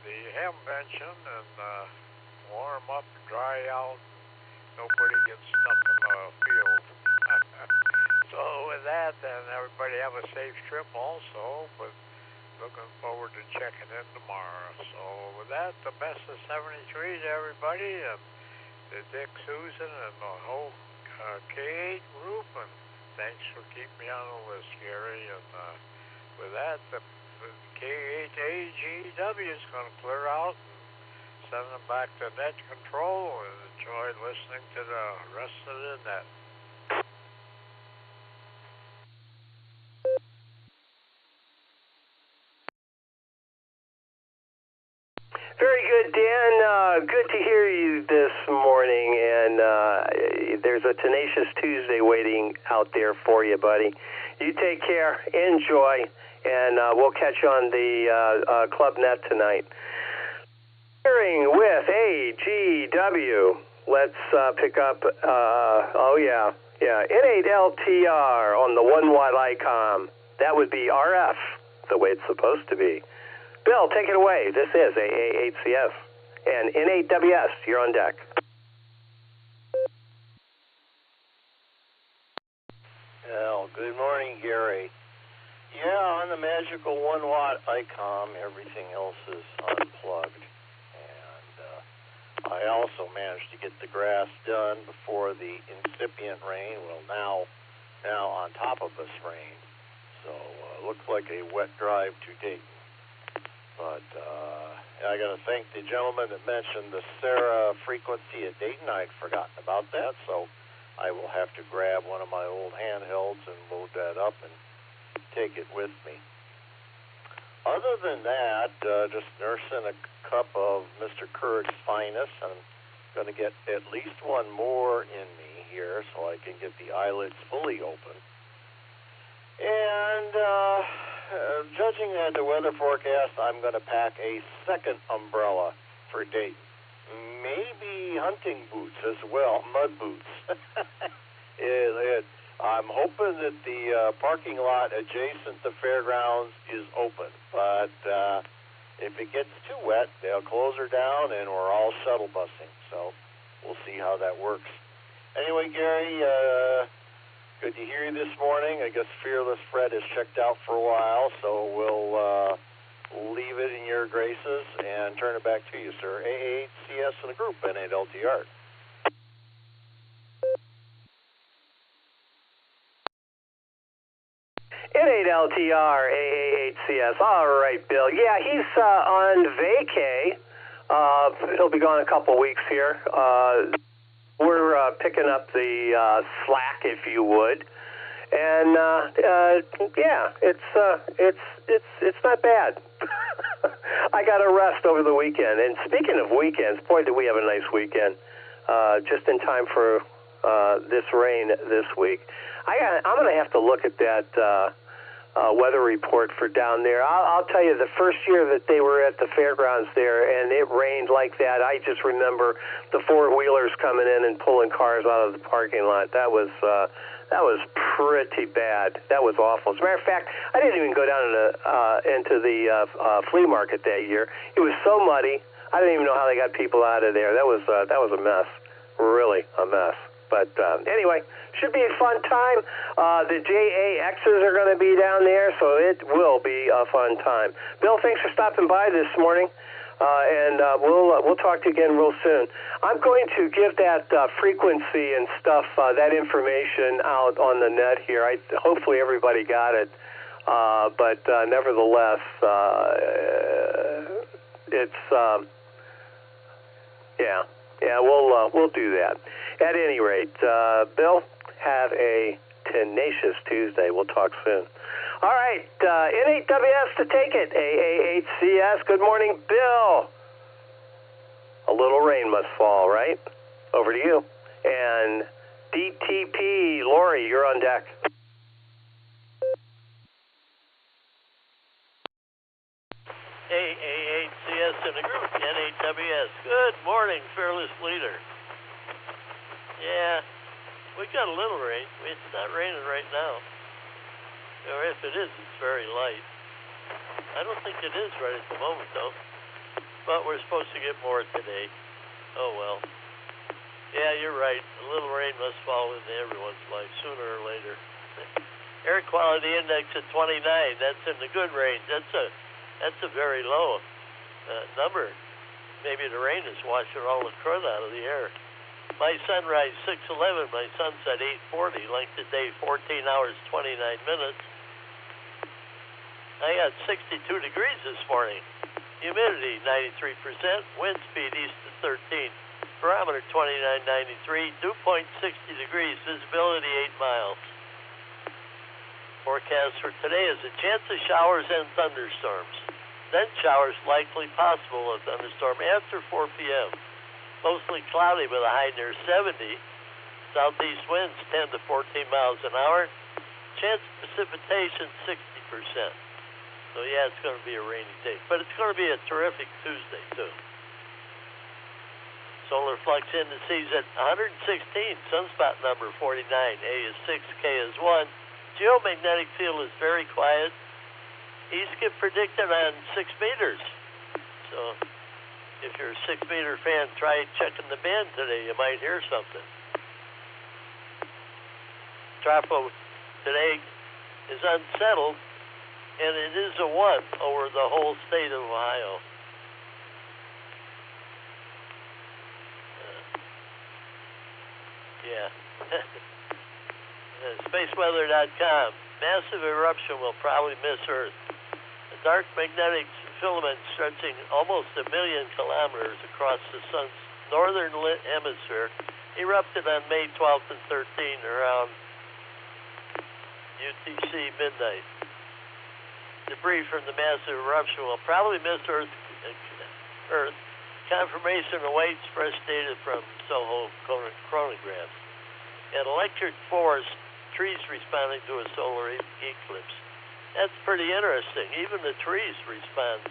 the convention and warm up, dry out, nobody gets stuck in the field. So with that, then everybody have a safe trip also, but looking forward to checking in tomorrow. So with that, the best of 73 to everybody, and to Dick, Susan, and the whole K8 group, and thanks for keeping me on the list, Gary. And with that, the K8AGW is going to clear out and send them back to net control, and enjoy listening to the rest of the net. Very good, Dan. Good to hear you this morning, and there's a tenacious Tuesday waiting out there for you, buddy. You take care, enjoy, and we'll catch you on the Club Net tonight. Hearing with AGW, let's pick up, N8LTR on the 1-watt ICOM. That would be RF, the way it's supposed to be. Bill, take it away. This is AA8CS and N8WS. You're on deck. Well, good morning, Gary. Yeah, on the magical 1-watt ICOM, everything else is unplugged. And I also managed to get the grass done before the incipient rain. Well, now on top of this rain. So looks like a wet drive to Dayton. But I got to thank the gentleman that mentioned the Sarah frequency at Dayton. I'd forgotten about that, so I will have to grab one of my old handhelds and load that up and take it with me. Other than that, just nursing a cup of Mr. Couric's finest. I'm going to get at least one more in me here so I can get the eyelids fully open. And judging at the weather forecast, I'm going to pack a second umbrella for Dayton. Maybe hunting boots as well, mud boots. I'm hoping that the parking lot adjacent to Fairgrounds is open, but if it gets too wet, they'll close her down and we're all shuttle busing. So we'll see how that works. Anyway, Gary, good to hear you this morning. I guess Fearless Fred is checked out for a while, so we'll leave it in your graces and turn it back to you, sir. AA8CS and the group, N8LTR. N8LTR, AA8CS. All right, Bill. Yeah, he's on vacay. He'll be gone a couple weeks here. We're picking up the slack, if you would, and yeah, it's not bad. I got a rest over the weekend, and speaking of weekends, boy, did we have a nice weekend! Just in time for this rain this week. I'm going to have to look at that weather report for down there. I'll tell you, the first year that they were at the fairgrounds there and it rained like that, I just remember the four-wheelers coming in and pulling cars out of the parking lot. That was pretty bad. That was awful. As a matter of fact, I didn't even go down into the flea market that year. It was so muddy. I didn't even know how they got people out of there. That was a mess. Really a mess. But anyway, should be a fun time. The JAXs are going to be down there, so it will be a fun time. Bill, thanks for stopping by this morning, and we'll talk to you again real soon. I'm going to give that frequency and stuff, that information out on the net here. Hopefully everybody got it, but nevertheless, it's we'll do that. At any rate, Bill, have a tenacious Tuesday. We'll talk soon. All right, N8WS to take it. AA8CS. Good morning, Bill. A little rain must fall, right? Over to you. And DTP, Lori, you're on deck. AA8CS in the group, N8WS. Good morning, fearless leader. Yeah, we got a little rain. It's not raining right now. Or if it is, it's very light. I don't think it is right at the moment, though. But we're supposed to get more today. Oh, well. Yeah, you're right. A little rain must fall into everyone's life sooner or later. Air quality index at 29. That's in the good range. That's a very low number. Maybe the rain is washing all the crud out of the air. My sunrise 6:11, my sunset 8:40, length of day 14 hours 29 minutes. I got 62 degrees this morning. Humidity 93%, wind speed east to 13. Barometer 2993, dew point 60 degrees, visibility 8 miles. Forecast for today is a chance of showers and thunderstorms. Then showers likely possible, a thunderstorm after 4 p.m. Mostly cloudy with a high near 70. Southeast winds 10 to 14 miles an hour. Chance of precipitation 60%. So yeah, it's going to be a rainy day. But it's going to be a terrific Tuesday, too. Solar flux indices at 116. Sunspot number 49. A is 6, K is 1. Geomagnetic field is very quiet. East get predicted on 6 meters. So if you're a 6-meter fan, try checking the band today. You might hear something. Tropo today is unsettled, and it is a 1 over the whole state of Ohio. Spaceweather.com. Massive eruption will probably miss Earth. A dark magnetic filament stretching almost 1 million kilometers across the sun's northern hemisphere erupted on May 12th and 13th around UTC midnight. Debris from the massive eruption will probably miss Earth. Confirmation awaits fresh data from SOHO chronographs. An electric forest, trees responding to a solar eclipse. That's pretty interesting. Even the trees respond.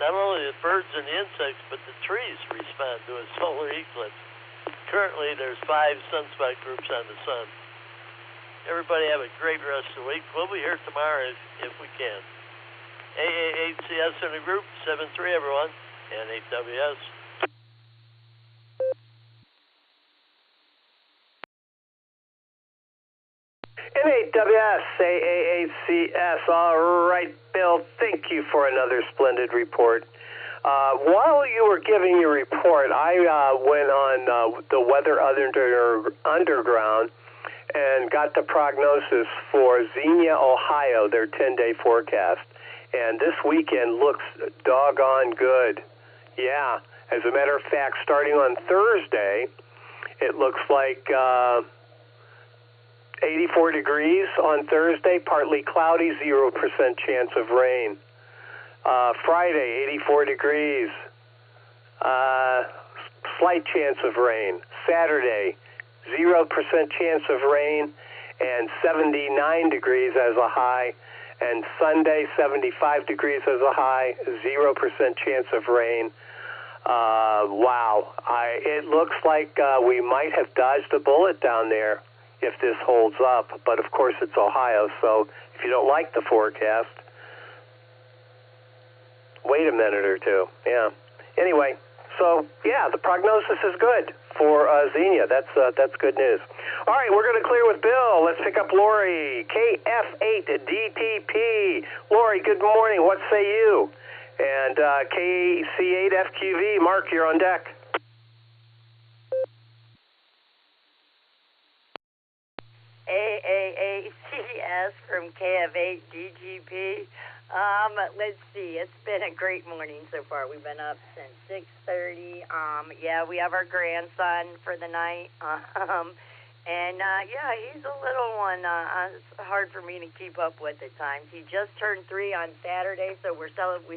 Not only the birds and the insects, but the trees respond to a solar eclipse. Currently, there's 5 sunspot groups on the sun. Everybody have a great rest of the week. We'll be here tomorrow if we can. AA8CS in the group, 7-3 everyone, and N8WS. N8WS, AA8CS. All right, Bill, thank you for another splendid report. While you were giving your report, I went on the Weather Underground and got the prognosis for Xenia, Ohio, their 10-day forecast. And this weekend looks doggone good. Yeah, as a matter of fact, starting on Thursday, it looks like 84 degrees on Thursday, partly cloudy, 0% chance of rain. Friday, 84 degrees, slight chance of rain. Saturday, 0% chance of rain and 79 degrees as a high. And Sunday, 75 degrees as a high, 0% chance of rain. Wow. It looks like we might have dodged a bullet down there if this holds up. But, of course, it's Ohio, so if you don't like the forecast, wait a minute or two. Yeah. Anyway, so, yeah, the prognosis is good for Xenia. That's good news. All right, we're going to clear with Bill. Let's pick up Lori, KF8DTP. Lori, good morning. What say you? And KC8FQV, Mark, you're on deck. AAACS from KF8DGP. Let's see. It's been a great morning so far. We've been up since 6:30. Yeah, we have our grandson for the night. Yeah, he's a little one. It's hard for me to keep up with at times. He just turned 3 on Saturday, so we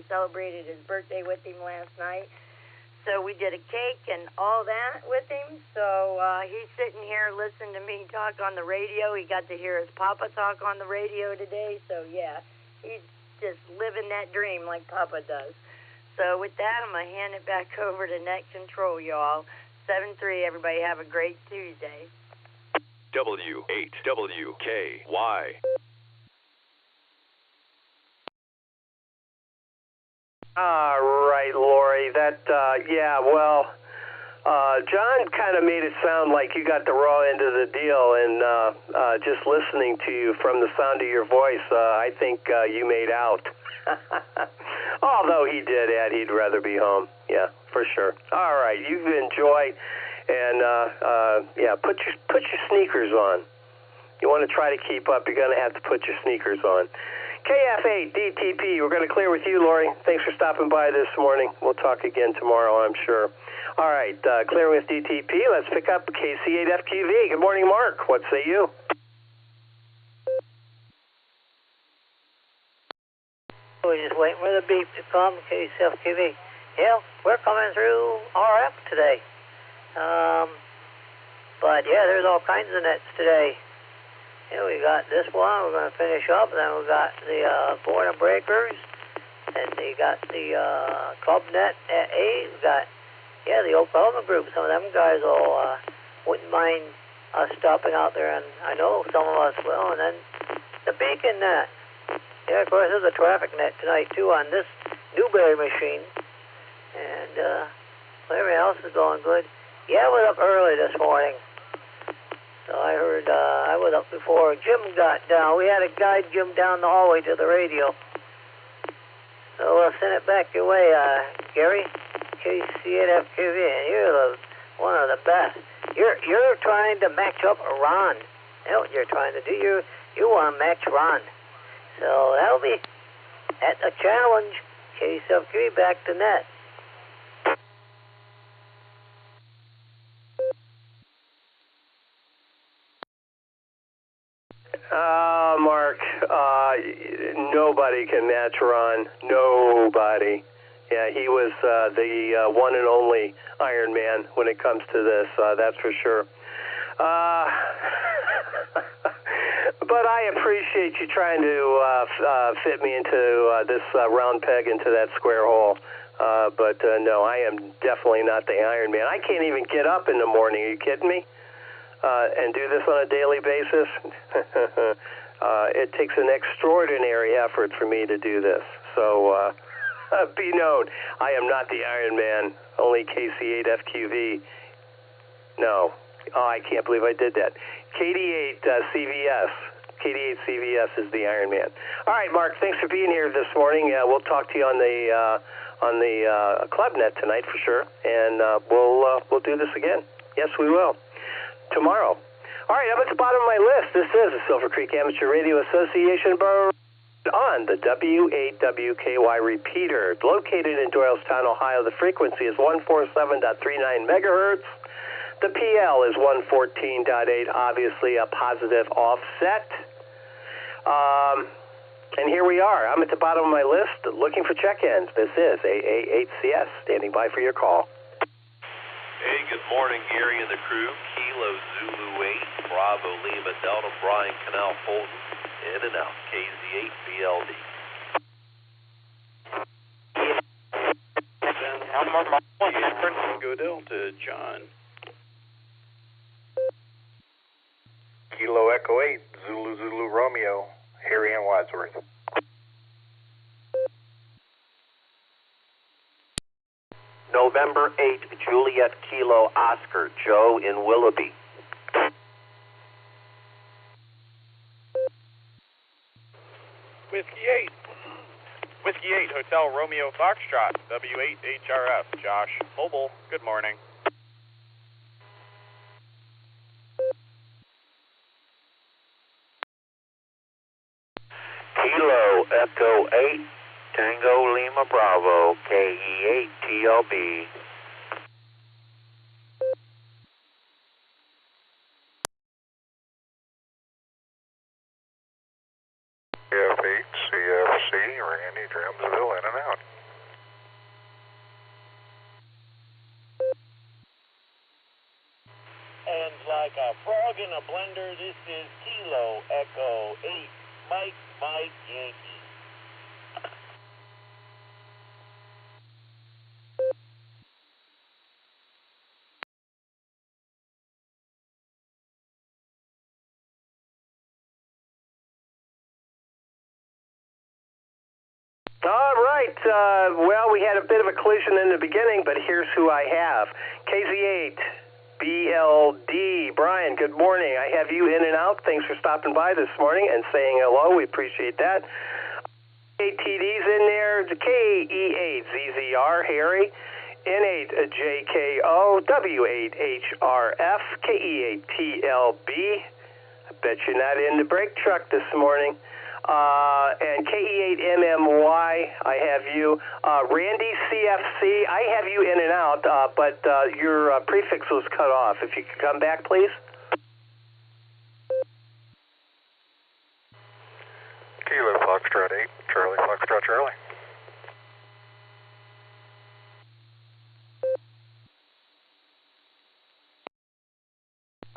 celebrated his birthday with him last night. So we did a cake and all that with him. So he's sitting here listening to me talk on the radio. He got to hear his papa talk on the radio today. So, yeah, he's just living that dream like Papa does. So with that, I'm going to hand it back over to Net Control, y'all. 7-3, everybody have a great Tuesday. W8WKY. All right, Lori. John kind of made it sound like you got the raw end of the deal, and just listening to you from the sound of your voice, I think you made out. Although he did add he'd rather be home. Yeah, for sure. All right, you enjoy, and put your sneakers on. You want to try to keep up, you're going to have to put your sneakers on. KF8DTP, we're going to clear with you, Lori. Thanks for stopping by this morning. We'll talk again tomorrow, I'm sure. All right, clearing with DTP. Let's pick up KC8FQV. Good morning, Mark. What say you? We're just waiting for the beep to come, KC8FQV. Yeah, we're coming through RF today. But yeah, there's all kinds of nets today. Yeah, we got this one. We're going to finish up. Then we got the Border Breakers. And we got the Club Net at 8. We got the Oklahoma group. Some of them guys wouldn't mind us stopping out there, and I know some of us will. And then the Beacon Net. Yeah, of course, there's a traffic net tonight, too, on this Newberry machine. And everything else is going good. Yeah, I was up early this morning. So I heard, I was up before Jim got down. We had to guide Jim down the hallway to the radio. So we'll send it back your way, Gary. KC8FQV, and you're one of the best. You're trying to match up Ron. That's what you're trying to do. You want to match Ron. So that'll be at the challenge. KC8FQV back to net. Mark, nobody can match Ron. Nobody. Yeah, he was the one and only Iron Man when it comes to this, that's for sure. But I appreciate you trying to fit me into this round peg into that square hole. But no, I am definitely not the Iron Man. I can't even get up in the morning. Are you kidding me? And do this on a daily basis? It takes an extraordinary effort for me to do this. So be known, I am not the Iron Man, only KC8FQV. No. Oh, I can't believe I did that. KD8CVS. KD8CVS is the Iron Man. All right, Mark, thanks for being here this morning. We'll talk to you on the Club Net tonight for sure, and we'll do this again. Yes, we will. Tomorrow. All right, I'm at the bottom of my list. This is the Silvercreek Amateur Radio Association on the W8WKY repeater. Located in Doylestown, Ohio, the frequency is 147.39 megahertz. The PL is 114.8, obviously a positive offset. And here we are. I'm at the bottom of my list looking for check-ins. This is AA8CS, standing by for your call. Hey, good morning, Gary and the crew. Kilo Zulu 8, Bravo Lima Delta, Brian Canal Fulton in and out. KZ8BLD. Go Delta, John. Kilo Echo 8, Zulu Zulu Romeo, Harry and Wadsworth. November 8, Juliet Kilo Oscar, Joe in Willoughby. Whiskey 8, Hotel Romeo Foxtrot, W8HRF, Josh Mobile, good morning. Kilo Echo 8, Tango Lima Bravo, KE8 TLB. CF8 CFC, Randy Dramsville, in and out. And like a frog in a blender, this is Kilo Echo 8, Mike Yankee. All right. Well, we had a bit of a collision in the beginning, but here's who I have. KZ8, BLD. Brian, good morning. I have you in and out. Thanks for stopping by this morning and saying hello. We appreciate that. ATD's in there. KE8, ZZR, Harry. N8, JKO, W8HRF, KE8, TLB. I bet you're not in the brake truck this morning. And KE8MMY, I have you. Randy CFC, I have you in and out, but your prefix was cut off. If you could come back, please. Kilo Foxtrot 8, Charlie Foxtrot Charlie.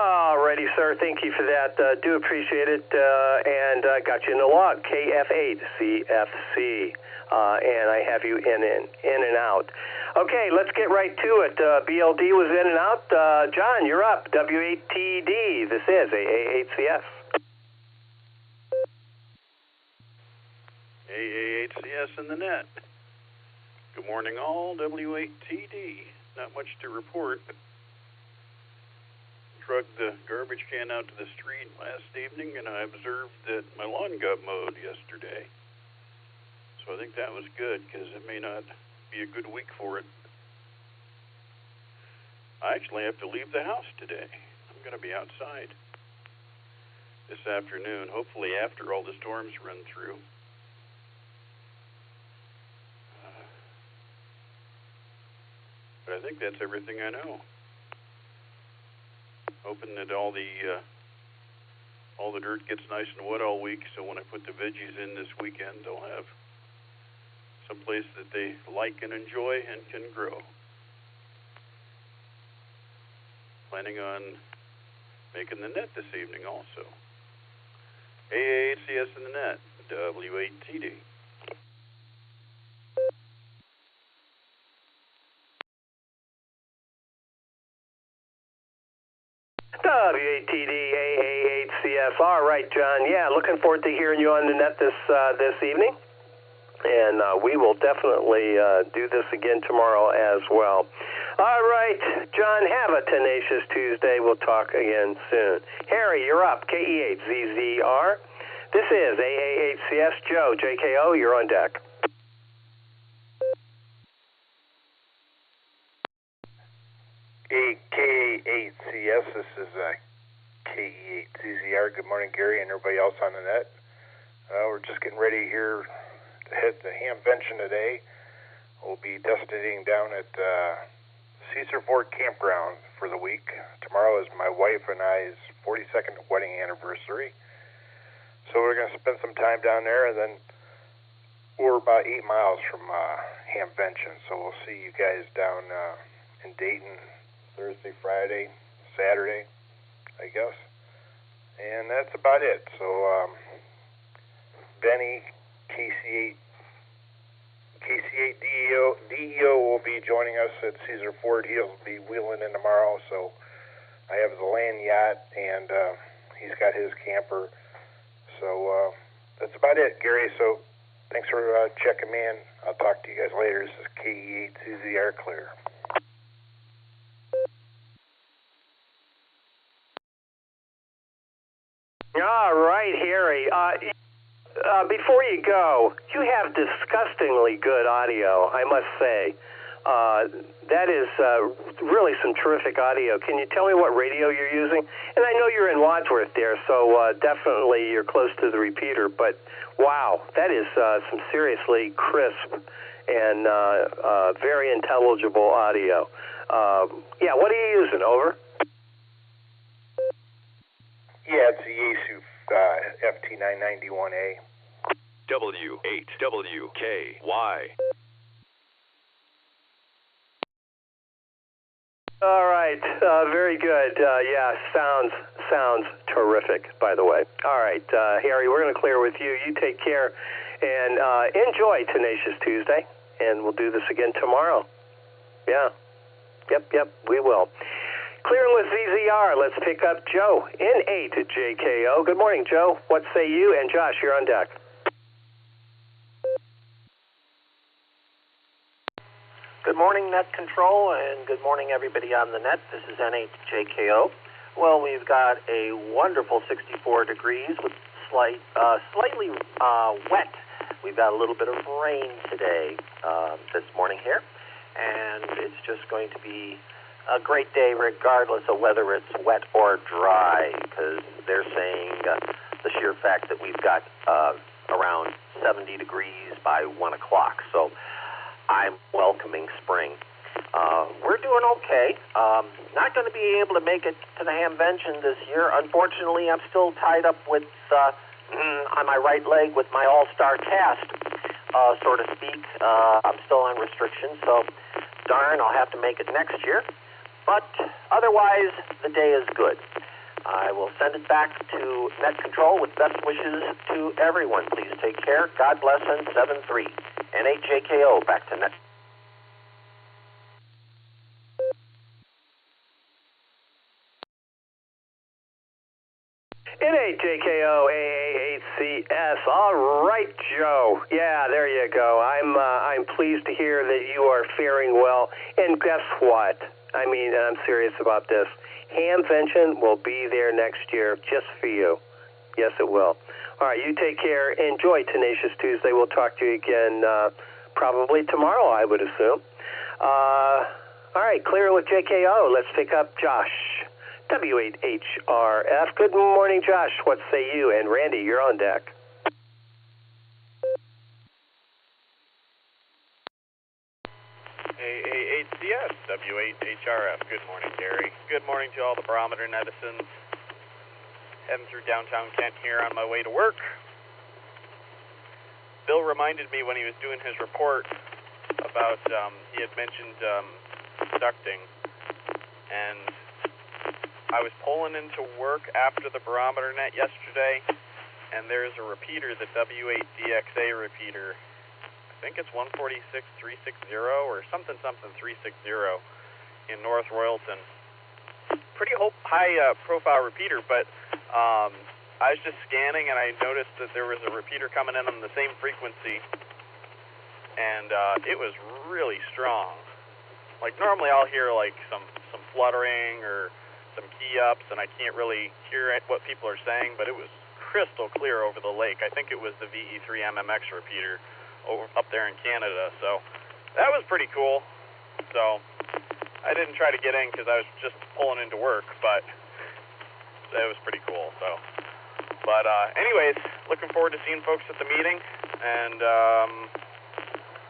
Alrighty, sir. Thank you for that. Do appreciate it. And got you in the log. KF8 CFC. And I have you in and out. Okay, let's get right to it. BLD was in and out. John, you're up. W8TD. This is AA8CS. AA8CS in the net. Good morning, all. W8TD. Not much to report. Trucked the garbage can out to the street last evening, and I observed that my lawn got mowed yesterday. So I think that was good, because it may not be a good week for it. I actually have to leave the house today. I'm going to be outside this afternoon, hopefully after all the storms run through. But I think that's everything I know. Hoping that all the dirt gets nice and wet all week, so when I put the veggies in this weekend, they'll have some place that they like and enjoy and can grow. Planning on making the net this evening also. AACS in the net, W8TD. W8TD, AA8CS. All right, John. Yeah, looking forward to hearing you on the net this evening. And we will definitely do this again tomorrow as well. All right, John, have a tenacious Tuesday. We'll talk again soon. Harry, you're up. KE8ZZR. This is AA8CS. Joe, JKO, you're on deck. KE8CS, this is KE8ZZR. Good morning, Gary, and everybody else on the net. We're just getting ready here to head to Hamvention today. We'll be designating down at Cesar Ford Campground for the week. Tomorrow is my wife and I's 42nd wedding anniversary. So we're going to spend some time down there, and then we're about 8 miles from Hamvention. So we'll see you guys down in Dayton Thursday, Friday, Saturday, I guess. And that's about it. So Benny, KC8 DEO will be joining us at Caesar Ford. He'll be wheeling in tomorrow, so I have the land yacht, and he's got his camper. So that's about it, Gary. So thanks for checking me in. I'll talk to you guys later. This is KE8CZR Clear. All right, Harry. Before you go, you have disgustingly good audio, I must say. That is really some terrific audio. Can you tell me what radio you're using? And I know you're in Wadsworth there, so definitely you're close to the repeater, but wow, that is some seriously crisp and very intelligible audio. Yeah, what are you using? Over? Yeah, it's the Yaesu FT991A. W8WKY. All right, very good. Yeah, sounds terrific, by the way. All right, Harry, we're going to clear with you. You take care and enjoy Tenacious Tuesday, and we'll do this again tomorrow. Yeah. Yep, we will. Clearing with ZZR, let's pick up Joe in 8 at JKO. Good morning, Joe. What say you? And Josh, you're on deck. Good morning, Net Control, and good morning, everybody on the net. This is N8JKO. Well, we've got a wonderful 64 degrees with slightly wet. We've got a little bit of rain today, this morning here, and it's just going to be a great day regardless of whether it's wet or dry, because they're saying the sheer fact that we've got around 70 degrees by 1 o'clock. So I'm welcoming spring. We're doing okay. Not going to be able to make it to the Hamvention this year. Unfortunately, I'm still tied up with on my right leg with my all-star cast, so to speak. I'm still on restriction, so darn, I'll have to make it next year. But otherwise, the day is good. I will send it back to Net Control with best wishes to everyone. Please take care. God bless and 7-3. N8JKO, back to Net. N8JKO AA8CS. All right, Joe. Yeah, there you go. I'm pleased to hear that you are faring well. And guess what? I mean, I'm serious about this. Hamvention will be there next year just for you. Yes, it will. All right, you take care. Enjoy Tenacious Tuesday. We'll talk to you again probably tomorrow, I would assume. All right, clear with JKO. Let's pick up Josh, W8HRF. Good morning, Josh. What say you? And Randy, you're on deck. AAHCS, W8HRF. Good morning, Gary. Good morning to all the Barometer Netizens. Heading through downtown Kent here on my way to work. Bill reminded me when he was doing his report about, he had mentioned ducting, and I was pulling into work after the Barometer Net yesterday, and there's a repeater, the W8DXA repeater. I think it's 146.360 or something 360 in North Royalton. Pretty high profile repeater, but I was just scanning and I noticed that there was a repeater coming in on the same frequency, and it was really strong. Like normally I'll hear like some fluttering or some key ups, and I can't really hear what people are saying, but it was crystal clear over the lake. I think it was the VE3 MMX repeater up there in Canada, so that was pretty cool. So I didn't try to get in because I was just pulling into work, but that was pretty cool. So, but anyways, looking forward to seeing folks at the meeting, and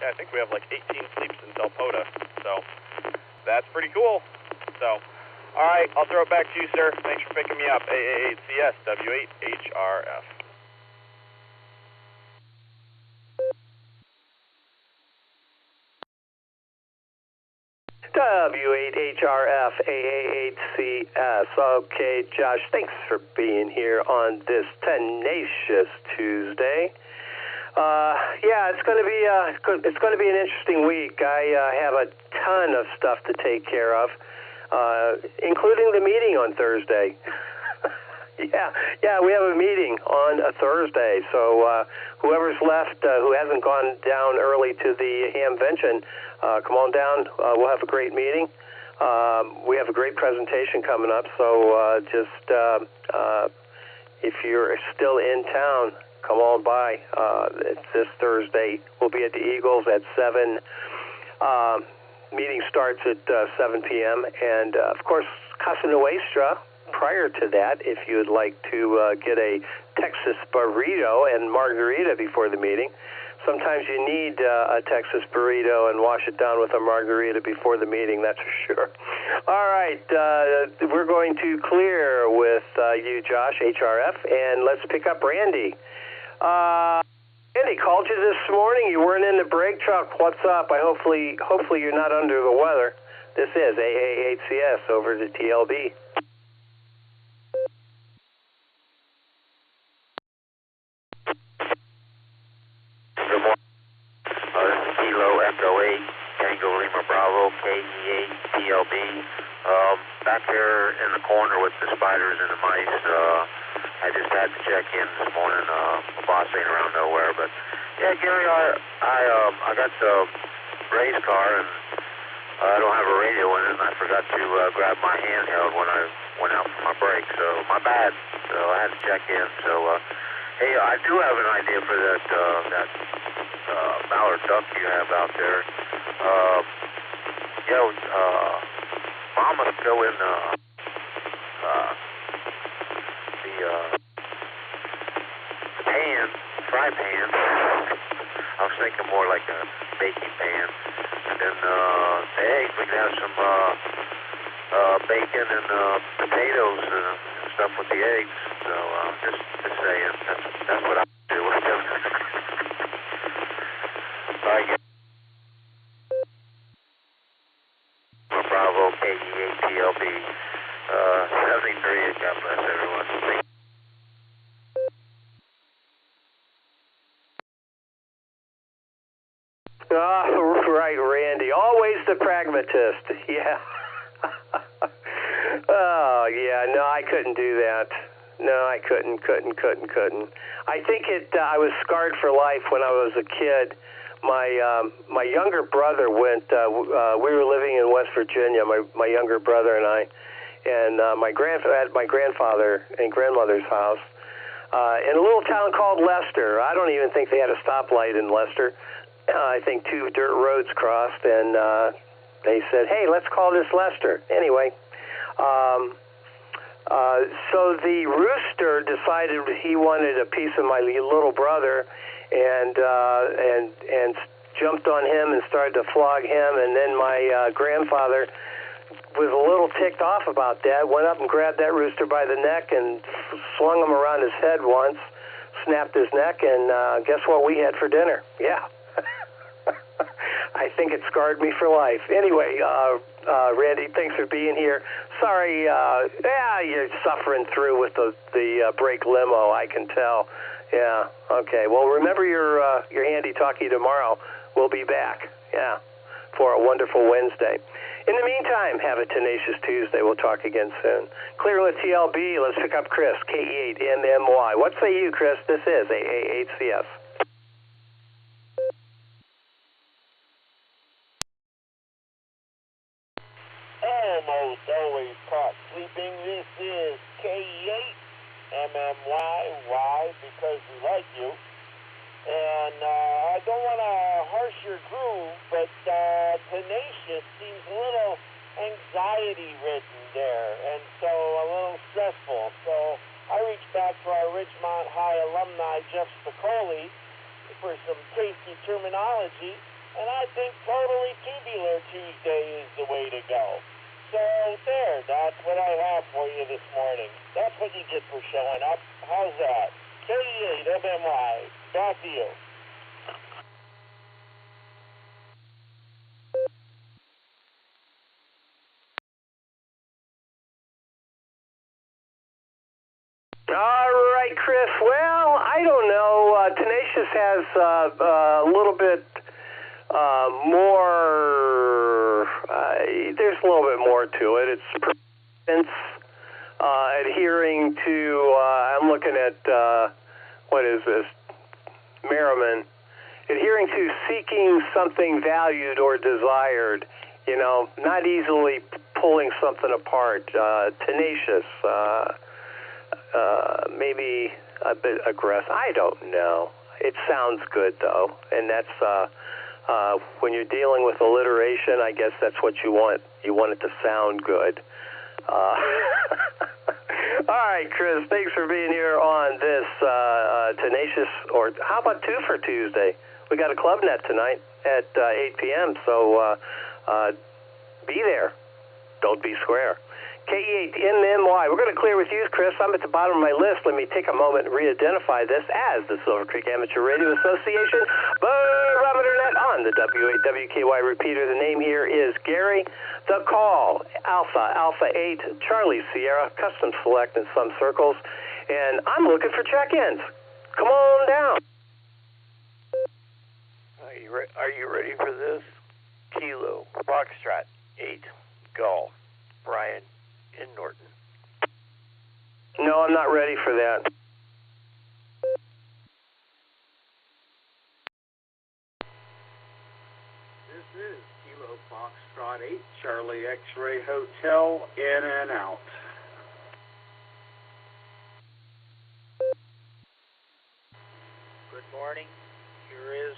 yeah, I think we have like 18 sleeps in Delpota, so that's pretty cool. So, all right, I'll throw it back to you, sir. Thanks for picking me up. AAHCS, W8HRF. W8HRF AA8CS. Okay, Josh, thanks for being here on this tenacious Tuesday. Yeah, it's going to be an interesting week. I have a ton of stuff to take care of, including the meeting on Thursday. Yeah, we have a meeting on a Thursday. So whoever's left, who hasn't gone down early to the Hamvention, come on down. We'll have a great meeting. We have a great presentation coming up. So if you're still in town, come on by. It's this Thursday. We'll be at the Eagles at 7. Meeting starts at 7 p.m. And, of course, Casa Nuestra. Prior to that, if you'd like to get a Texas burrito and margarita before the meeting, sometimes you need a Texas burrito and wash it down with a margarita before the meeting, that's for sure. All right, we're going to clear with you, Josh, HRF, and let's pick up Randy. Randy, called you this morning. You weren't in the brake truck. What's up? Hopefully you're not under the weather. This is AA8CS over to TLB. Good morning. This is Kilo Echo 8, Tango Lima Bravo, KE8, TLB. Back there in the corner with the spiders and the mice. I just had to check in this morning. My boss ain't around nowhere, but yeah, Gary, I got the race car and I don't have a radio in it, and I forgot to grab my handheld when I went out for my break. So my bad. So I had to check in. So hey, I do have an idea for that mallard duck you have out there. Mama's go in the pan, fry pan. I was thinking more like a baking pan. And then the eggs, we could have some bacon and potatoes and stuff with the eggs. So just saying, that's what I do with them. I guess. Bravo, KE8, TLB, 73, God bless everyone. Right, Randy. Always the pragmatist. Yeah. Oh, yeah. No, I couldn't do that. No, I couldn't. I think I was scarred for life when I was a kid. My younger brother went. We were living in West Virginia. My younger brother and I, and my grandfather and grandmother's house in a little town called Leicester. I don't even think they had a stoplight in Leicester. I think 2 dirt roads crossed, and they said, "Hey, let's call this Leicester." Anyway, so the rooster decided he wanted a piece of my little brother, and jumped on him and started to flog him. And then my grandfather was a little ticked off about that. Went up and grabbed that rooster by the neck and swung him around his head once, snapped his neck, and guess what we had for dinner? Yeah. I think it scarred me for life. Anyway, Randy, thanks for being here. Sorry, you're suffering through with the brake limo, I can tell. Yeah, okay. Well, remember your handy-talkie tomorrow. We'll be back, for a wonderful Wednesday. In the meantime, have a tenacious Tuesday. We'll talk again soon. Clear with TLB. Let's pick up Chris, KE8MMY. What say you, Chris? This is AA8CS. Almost always caught sleeping. This is KE8MMY. Why? Because we like you. And I don't want to harsh your groove, but tenacious seems a little anxiety-ridden there, and so a little stressful. So I reached back to our Ridgemont High alumni, Jeff Spicoli, for some tasty terminology, and I think totally tubular Tuesday is the way to go. So there, that's what I have for you this morning. That's what you get for showing up. How's that? KE8MMY. Back to you. Tenacious has a little bit more, there's a little bit more to it. It's persistence, adhering to, I'm looking at, what is this, Merriman, adhering to seeking something valued or desired, you know, not easily pulling something apart, tenacious, maybe a bit aggressive. I don't know. It sounds good, though, and that's when you're dealing with alliteration, I guess that's what you want. You want it to sound good. All right, Chris, thanks for being here on this Tenacious, or how about 2 for Tuesday? We got a club net tonight at 8 p.m., so be there. Don't be square. KE8MMY. We're going to clear with you, Chris. I'm at the bottom of my list. Let me take a moment and re-identify this as the Silvercreek Amateur Radio Association Barometer Net on the W8WKY repeater. The name here is Gary. The call, Alpha 8, Charlie Sierra, custom select in some circles. And I'm looking for check-ins. Come on down. Are you ready for this? Kilo, Foxtrot, 8, Golf, Brian in Norton. No, I'm not ready for that. This is Kilo Foxtrot 8, Charlie X-Ray Hotel, in and out. Good morning. Here is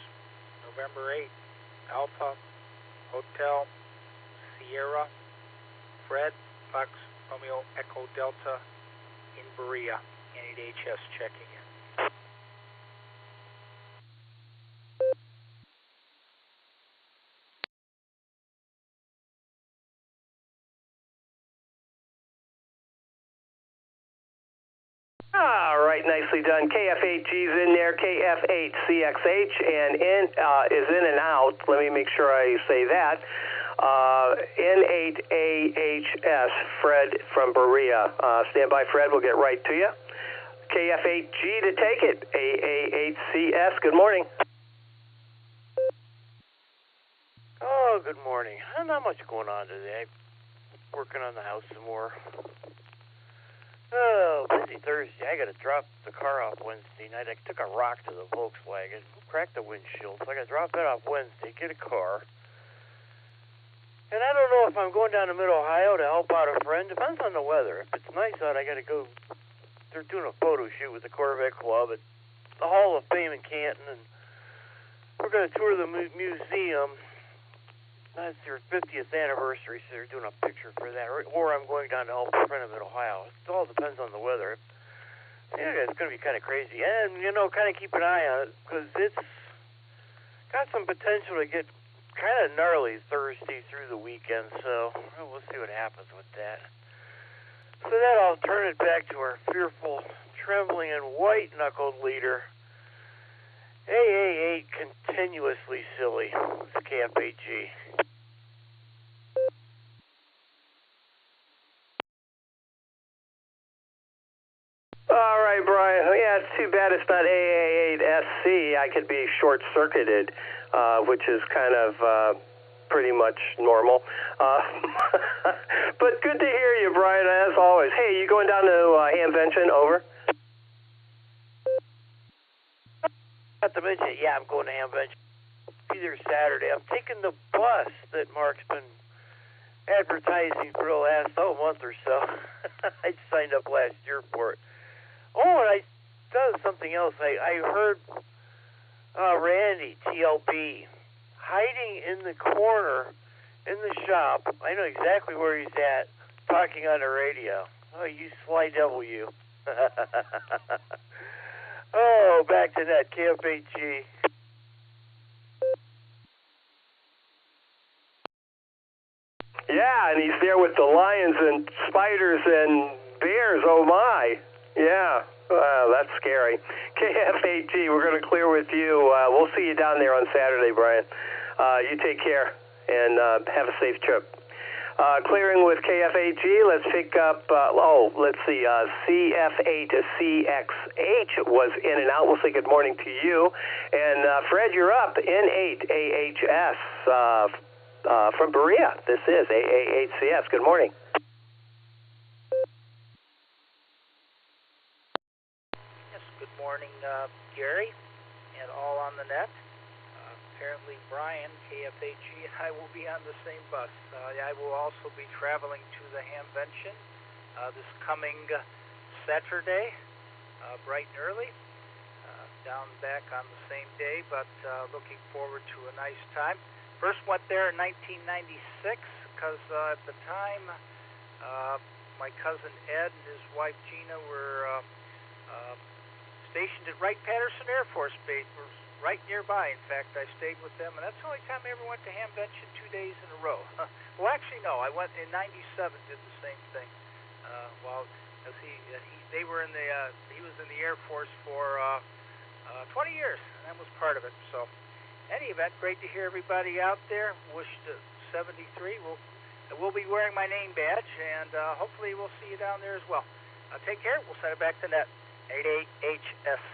November 8th, Alpha, Hotel, Sierra, Fred, Fox, Romeo, Echo, Delta, in Berea, NHS checking in. All right, nicely done. KF8G's in there, KF8CXH, and is in and out. Let me make sure I say that. N8AHS, Fred from Berea. Stand by, Fred. We'll get right to you. KF8G to take it. AA8CS, good morning. Oh, good morning. Not much going on today. Working on the house some more. Oh, busy Thursday. I got to drop the car off Wednesday night. I took a rock to the Volkswagen, cracked the windshield, so I got to drop that off Wednesday, get a car. And I don't know if I'm going down to Mid-Ohio to help out a friend. Depends on the weather. If it's nice out, I got to go. They're doing a photo shoot with the Corvette Club at the Hall of Fame in Canton, and we're going to tour the museum. That's their 50th anniversary, so they're doing a picture for that. Or I'm going down to help a friend in Mid-Ohio. It all depends on the weather. Yeah, it's going to be kind of crazy. And, you know, kind of keep an eye on it, because it's got some potential to get kind of gnarly Thursday through the weekend, so we'll see what happens with that. So that I'll turn it back to our fearful, trembling, and white-knuckled leader, AA8 continuously silly. It's KF8G. All right, Brian. Yeah, it's too bad it's not AA8SC. I could be short-circuited, which is kind of pretty much normal. But good to hear you, Brian, as always. Hey, you going down to Hamvention? Over. Not to mention, yeah, I'm going to Hamvention. Be there Saturday. I'm taking the bus that Mark's been advertising for the last month or so. I signed up last year for it. Oh, and I done something else. I heard Randy, TLB, hiding in the corner in the shop. I know exactly where he's at, talking on the radio. Oh, you sly devil, you. Oh, back to that KF8G. Yeah, and he's there with the lions and spiders and bears. Oh, my. Yeah. Wow, that's scary. KF8G, we're going to clear with you. We'll see you down there on Saturday, Brian. You take care and have a safe trip. Clearing with KFAG, let's pick up, let's see, CF8CXH was in and out. We'll say good morning to you. And Fred, you're up, N8AHS from Berea. This is AA8CS. Good morning. Yes, good morning, Gary, and all on the net. Apparently Brian, KFAG, and I will be on the same bus. I will also be traveling to the Hamvention this coming Saturday, bright and early, down and back on the same day, but looking forward to a nice time. First went there in 1996 because at the time my cousin Ed and his wife Gina were stationed at Wright-Patterson Air Force Base, right nearby. In fact, I stayed with them, and that's the only time I ever went to Hamvention 2 days in a row. Well, actually, no. I went in '97, did the same thing. As he was in the Air Force for 20 years, and that was part of it. So, any event, great to hear everybody out there. Wish to 73. We'll be wearing my name badge, and hopefully we'll see you down there as well. Take care. We'll send it back to net. 88HS.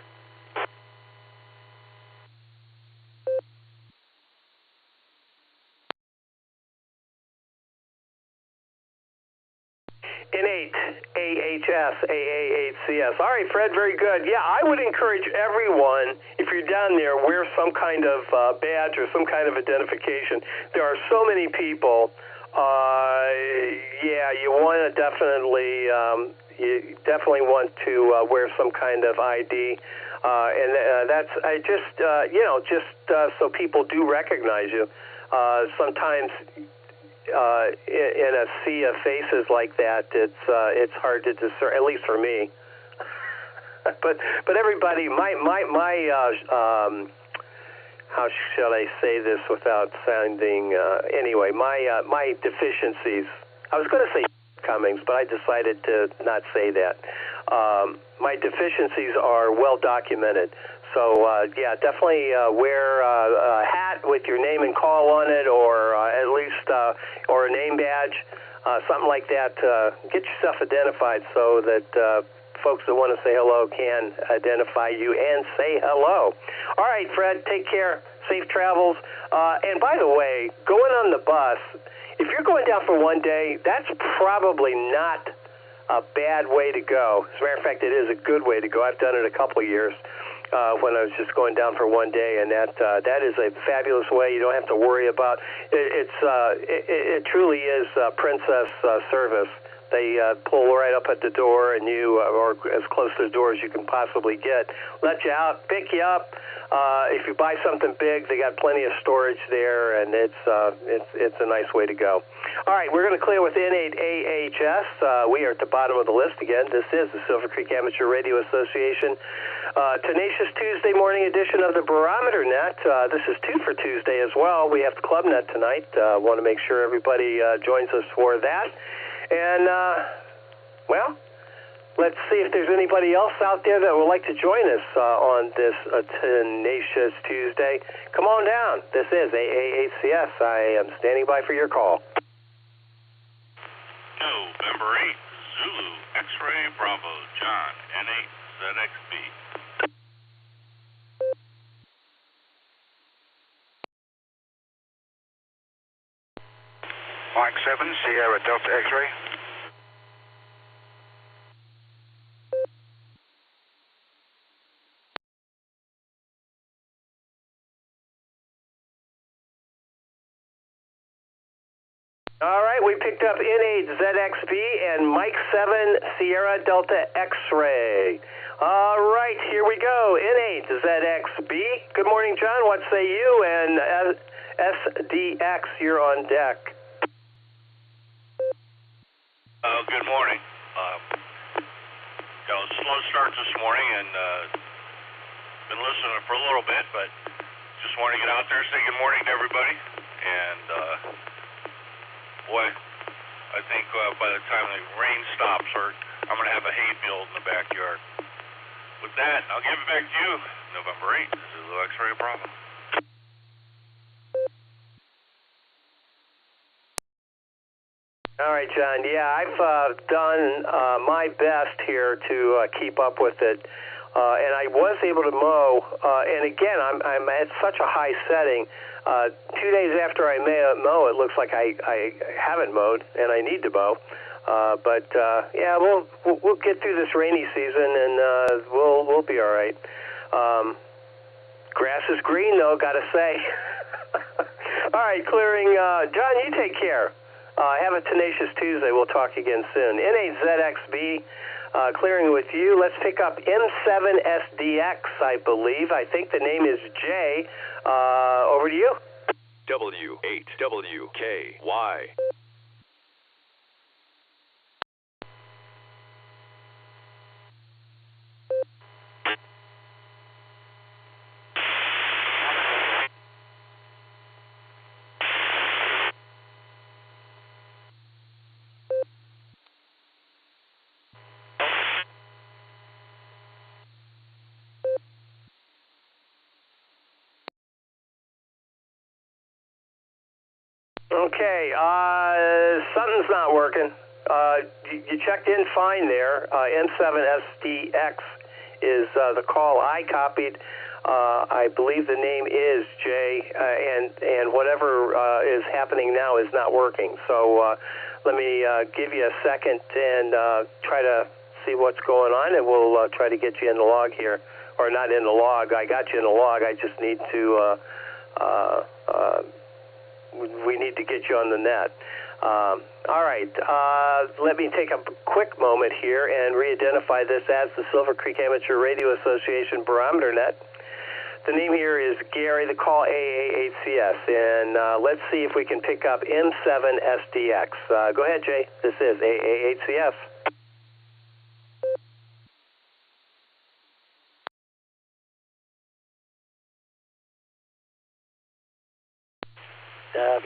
N8AHS, AA8CS. All right, Fred, very good. Yeah, I would encourage everyone, if you're down there, wear some kind of badge or some kind of identification. There are so many people. You want to you definitely want to wear some kind of ID. That's so people do recognize you. Sometimes in a sea of faces like that, it's hard to discern, at least for me. but everybody, my how shall I say this without sounding anyway? My deficiencies. I was going to say Cummings, but I decided to not say that. My deficiencies are well documented. So, definitely wear a hat with your name and call on it, or at least or a name badge, something like that. Get yourself identified so that folks that want to say hello can identify you and say hello. All right, Fred, take care. Safe travels. And by the way, going on the bus, if you're going down for one day, that's probably not a bad way to go. As a matter of fact, it is a good way to go. I've done it a couple of years. When I was just going down for one day, and that is a fabulous way. You don't have to worry about it. It truly is princess service. They pull right up at the door, and you are as close to the door as you can possibly get. Let you out, pick you up. If you buy something big, they got plenty of storage there, and it's a nice way to go. All right, we're going to clear with N8AHS. We are at the bottom of the list again. This is the Silvercreek Amateur Radio Association. Tenacious Tuesday morning edition of the Barometer Net. This is 2 for Tuesday as well. We have the Club Net tonight. Want to make sure everybody joins us for that. And, let's see if there's anybody else out there that would like to join us on this Tenacious Tuesday. Come on down. This is AA8CS. I am standing by for your call. November 8, Zulu, X-Ray, Bravo, John, N8ZXB. Mike 7, Sierra Delta X-Ray. All right, we picked up N8ZXB and Mike 7 Sierra Delta X-Ray. All right, here we go. N8ZXB. Good morning, John. What say you? And SDX, you're on deck. Good morning. Slow start this morning, and been listening for a little bit, but just want to get out there and say good morning to everybody. And I think by the time the rain stops, I'm going to have a hay field in the backyard. With that, I'll give it back to you. November 8th, Zulu X-Ray Bravo. All right, John. Yeah, I've done my best here to keep up with it, and I was able to mow. And again, I'm at such a high setting. 2 days after I mow, it looks like I haven't mowed, and I need to mow. But yeah, we'll get through this rainy season, and we'll be all right. Grass is green, though, gotta say. All right, clearing. John, you take care. Have a tenacious Tuesday. We'll talk again soon. N8ZXB, clearing with you. Let's pick up M7SDX, I believe. I think the name is Jay. Over to you. W8WKY. Okay, something's not working. You checked in fine there. M7SDX is the call I copied. I believe the name is Jay, and whatever is happening now is not working. So let me give you a second and try to see what's going on, and we'll try to get you in the log here. Or not in the log. I got you in the log. I just need to... we need to get you on the net. All right. Let me take a quick moment here and re-identify this as the Silvercreek Amateur Radio Association Barometer Net. The name here is Gary, the call AA8CS, and let's see if we can pick up M7SDX. Go ahead, Jay. This is AA8CS.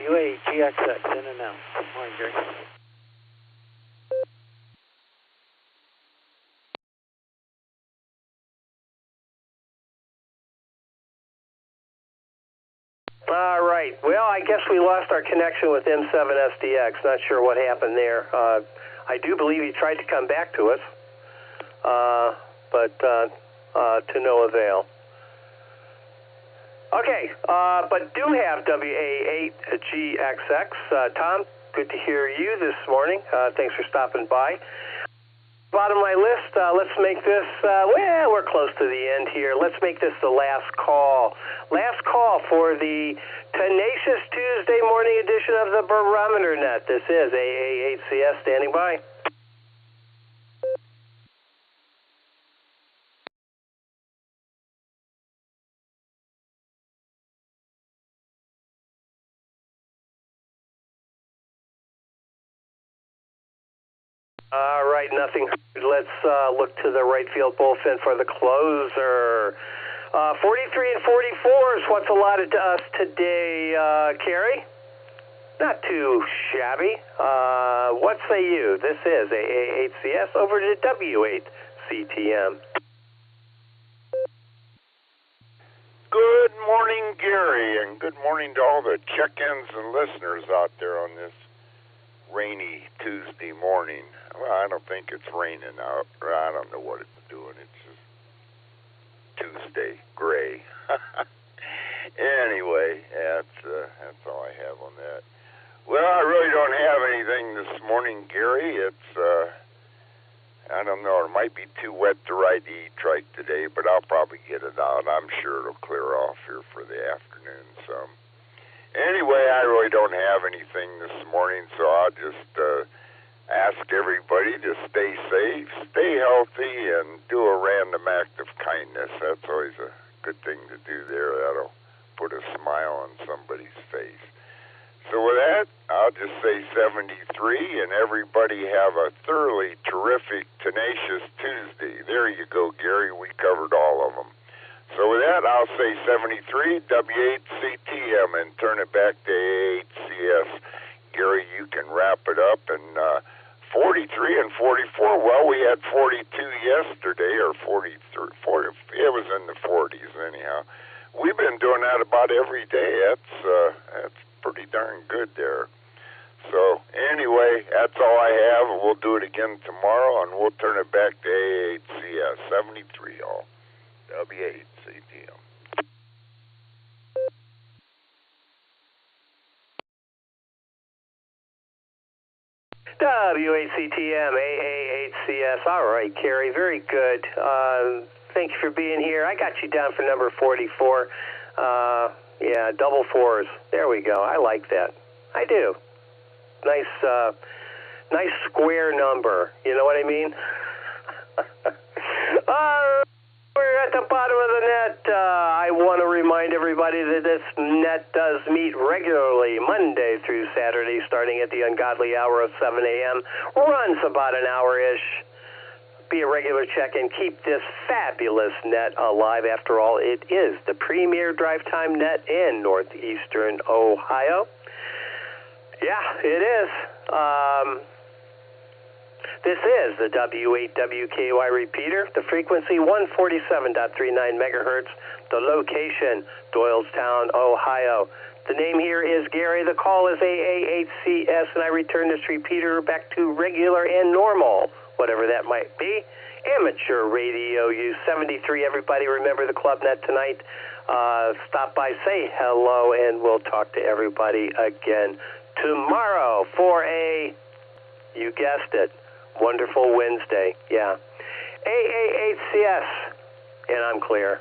WAGXX, in and out. Good morning, Gary. All right. Well, I guess we lost our connection with M7SDX. Not sure what happened there. I do believe he tried to come back to us, but to no avail. Okay, but do have WA8GXX. Tom, good to hear you this morning. Thanks for stopping by. Bottom of my list, let's make this, well, we're close to the end here. Let's make this the last call. Last call for the tenacious Tuesday morning edition of the Barometer Net. This is AA8CS standing by. All right, nothing. Let's look to the right field bullpen for the closer. 43 and 44 is what's allotted to us today, Carrie. Not too shabby. What say you? This is AA8CS over to W8CTM. Good morning, Gary, and good morning to all the check-ins and listeners out there on this rainy Tuesday morning. Well, I don't think it's raining out. I don't know what it's doing. It's just Tuesday, gray. Anyway, that's all I have on that. Well, I really don't have anything this morning, Gary. It's I don't know. It might be too wet to ride the E-Trike today, but I'll probably get it out. I'm sure it'll clear off here for the afternoon. So anyway, I really don't have anything this morning, so I'll just ask everybody to stay safe, stay healthy, and do a random act of kindness. That's always a good thing to do there. That'll put a smile on somebody's face. So with that, I'll just say 73, and everybody have a thoroughly terrific, tenacious Tuesday. There you go, Gary. We covered all of them. So with that, I'll say 73, W8CTM, and turn it back to A8CS. Gary, you can wrap it up. And 43 and 44, well, we had 42 yesterday, or 43, 40, it was in the 40s anyhow. We've been doing that about every day. That's pretty darn good there. So anyway, that's all I have, and we'll do it again tomorrow, and we'll turn it back to AHCS 73 all W8CTM. W8CTM, AAHCS. All right, Kerry, very good. Thank you for being here. I got you down for number 44. Yeah, double fours. There we go. I like that. I do. Nice square number. You know what I mean? We're at the bottom of the net. I want to remind everybody that this net does meet regularly Monday through Saturday, starting at the ungodly hour of 7 a.m. Runs about an hour-ish. Be a regular check-in. Keep this fabulous net alive. After all, it is the premier drive time net in northeastern Ohio. Yeah, it is. This is the W8WKY repeater, the frequency 147.39 megahertz, the location Doylestown, Ohio. The name here is Gary, the call is AAHCS, and I return this repeater back to regular and normal, whatever that might be. Amateur Radio U73, everybody remember the club net tonight. Stop by, say hello, and we'll talk to everybody again tomorrow for you guessed it, wonderful Wednesday. Yeah. AAHCS, and I'm clear.